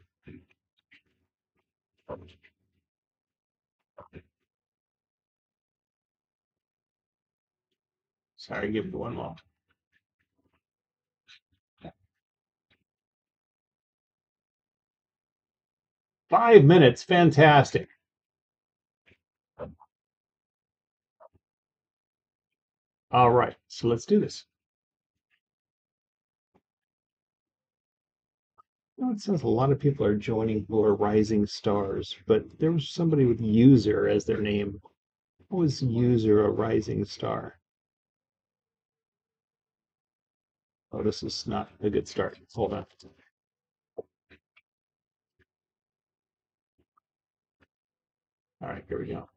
Sorry, give me one moment. Five minutes, fantastic. All right, so let's do this. Well, it says a lot of people are joining who are rising stars, but there was somebody with user as their name. What was user a rising star? Oh, this is not a good start. Hold on. All right, here we go.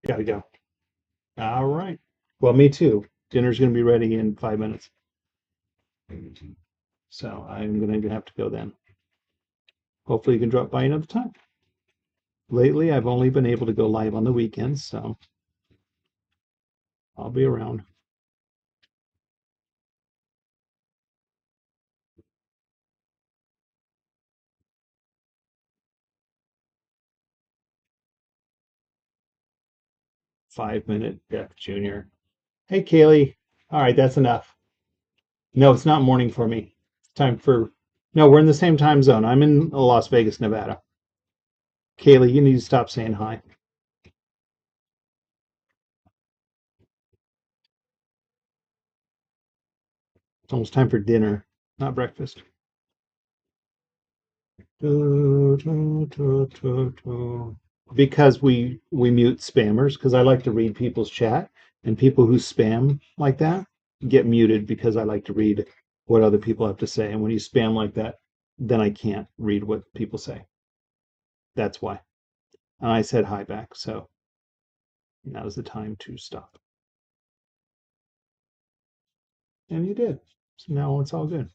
Gotta go. All right. Well, me too. Dinner's going to be ready in 5 minutes. So I'm going to have to go then. hopefully you can drop by another time. Lately, I've only been able to go live on the weekends, so I'll be around. Five-minute Beth Jr. Hey, Kaylee. All right, that's enough. No, it's not morning for me. It's time for. No, we're in the same time zone. I'm in Las Vegas, Nevada. Kaylee, you need to stop saying hi. It's almost time for dinner, not breakfast. Because we mute spammers, because I like to read people's chat, and people who spam like that get muted because I like to read what other people have to say. And when you spam like that, then I can't read what people say. That's why. And I said hi back, so now's the time to stop. And you did. So now it's all good.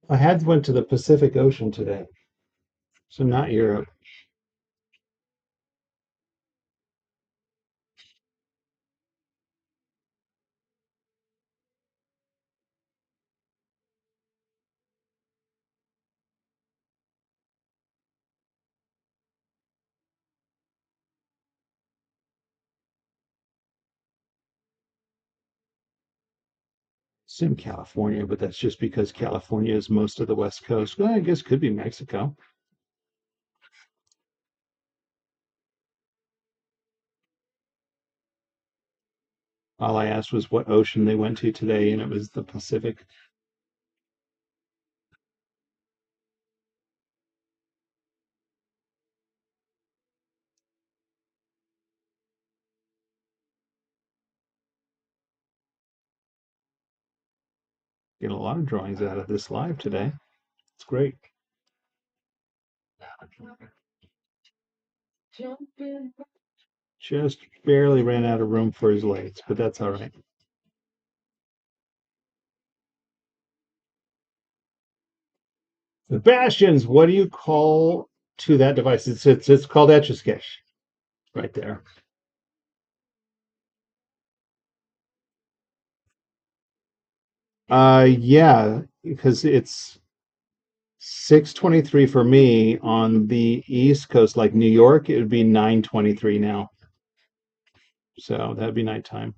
I had went to the Pacific Ocean today, so not Europe. It's in California, but that's just because California is most of the West Coast. Well, I guess could be Mexico. All I asked was what ocean they went to today, and it was the Pacific. Get a lot of drawings out of this live today. It's great. Just barely ran out of room for his legs, but that's all right. Sebastian's, what do you call to that device? It's called Etch A Sketch, right there. Yeah, because it's 6:23 for me on the East Coast, like New York. It would be 9:23 now, so that'd be nighttime.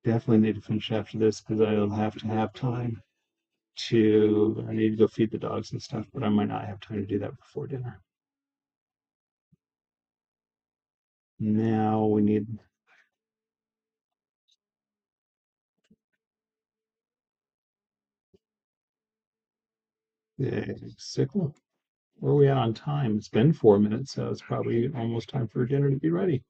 Definitely need to finish after this because I'll have to have time to. I need to go feed the dogs and stuff, but I might not have time to do that before dinner. Now we need. Sickle. Where are we at on time? It's been 4 minutes, so it's probably almost time for dinner to be ready.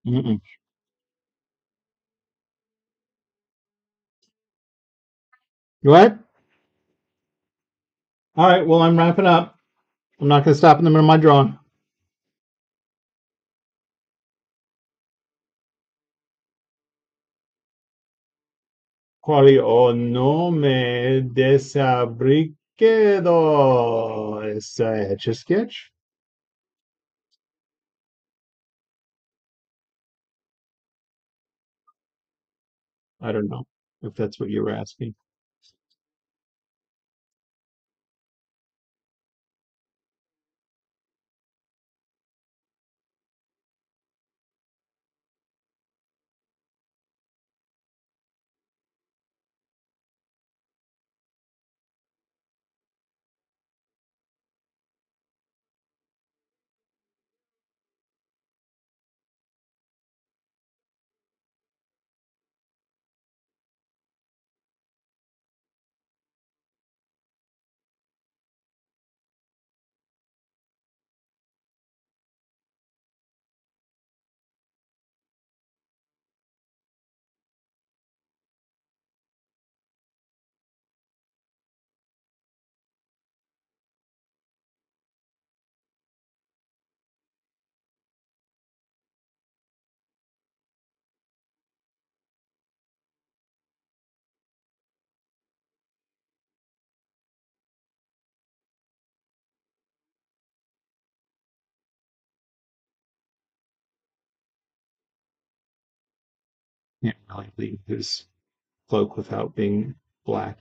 Mm-mm. What? All right, well, I'm wrapping up. I'm not going to stop in the middle of my drawing. Quali o nome desabrigo quedó esa Etch A Sketch. I don't know if that's what you were asking. Can't really leave his cloak without being black.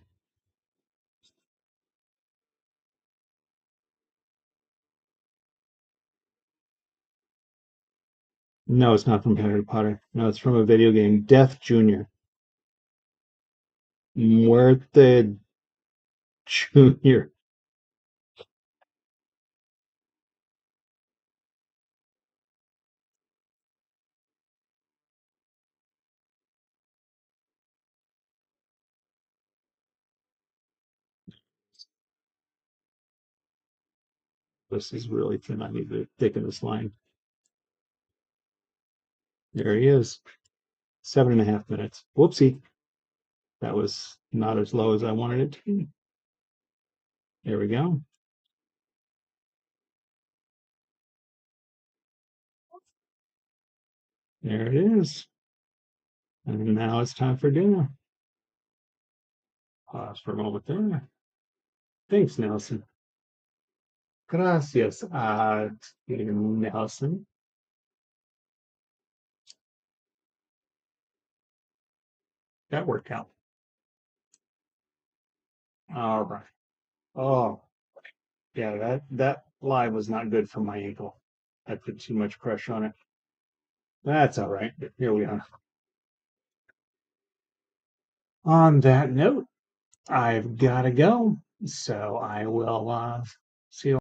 No, it's not from Harry Potter. No, it's from a video game, Death Junior. Muerte Junior. This is really thin. I need to thicken this line. There he is. 7.5 minutes. Whoopsie. That was not as low as I wanted it to be. There we go. There it is. And now it's time for dinner. Pause for a moment there. Thanks, Nelson. Gracias, Nelson. That worked out. All right. Oh, yeah, that lie was not good for my ankle. I put too much pressure on it. That's all right. Here we are. On that note, I've got to go. So I will see you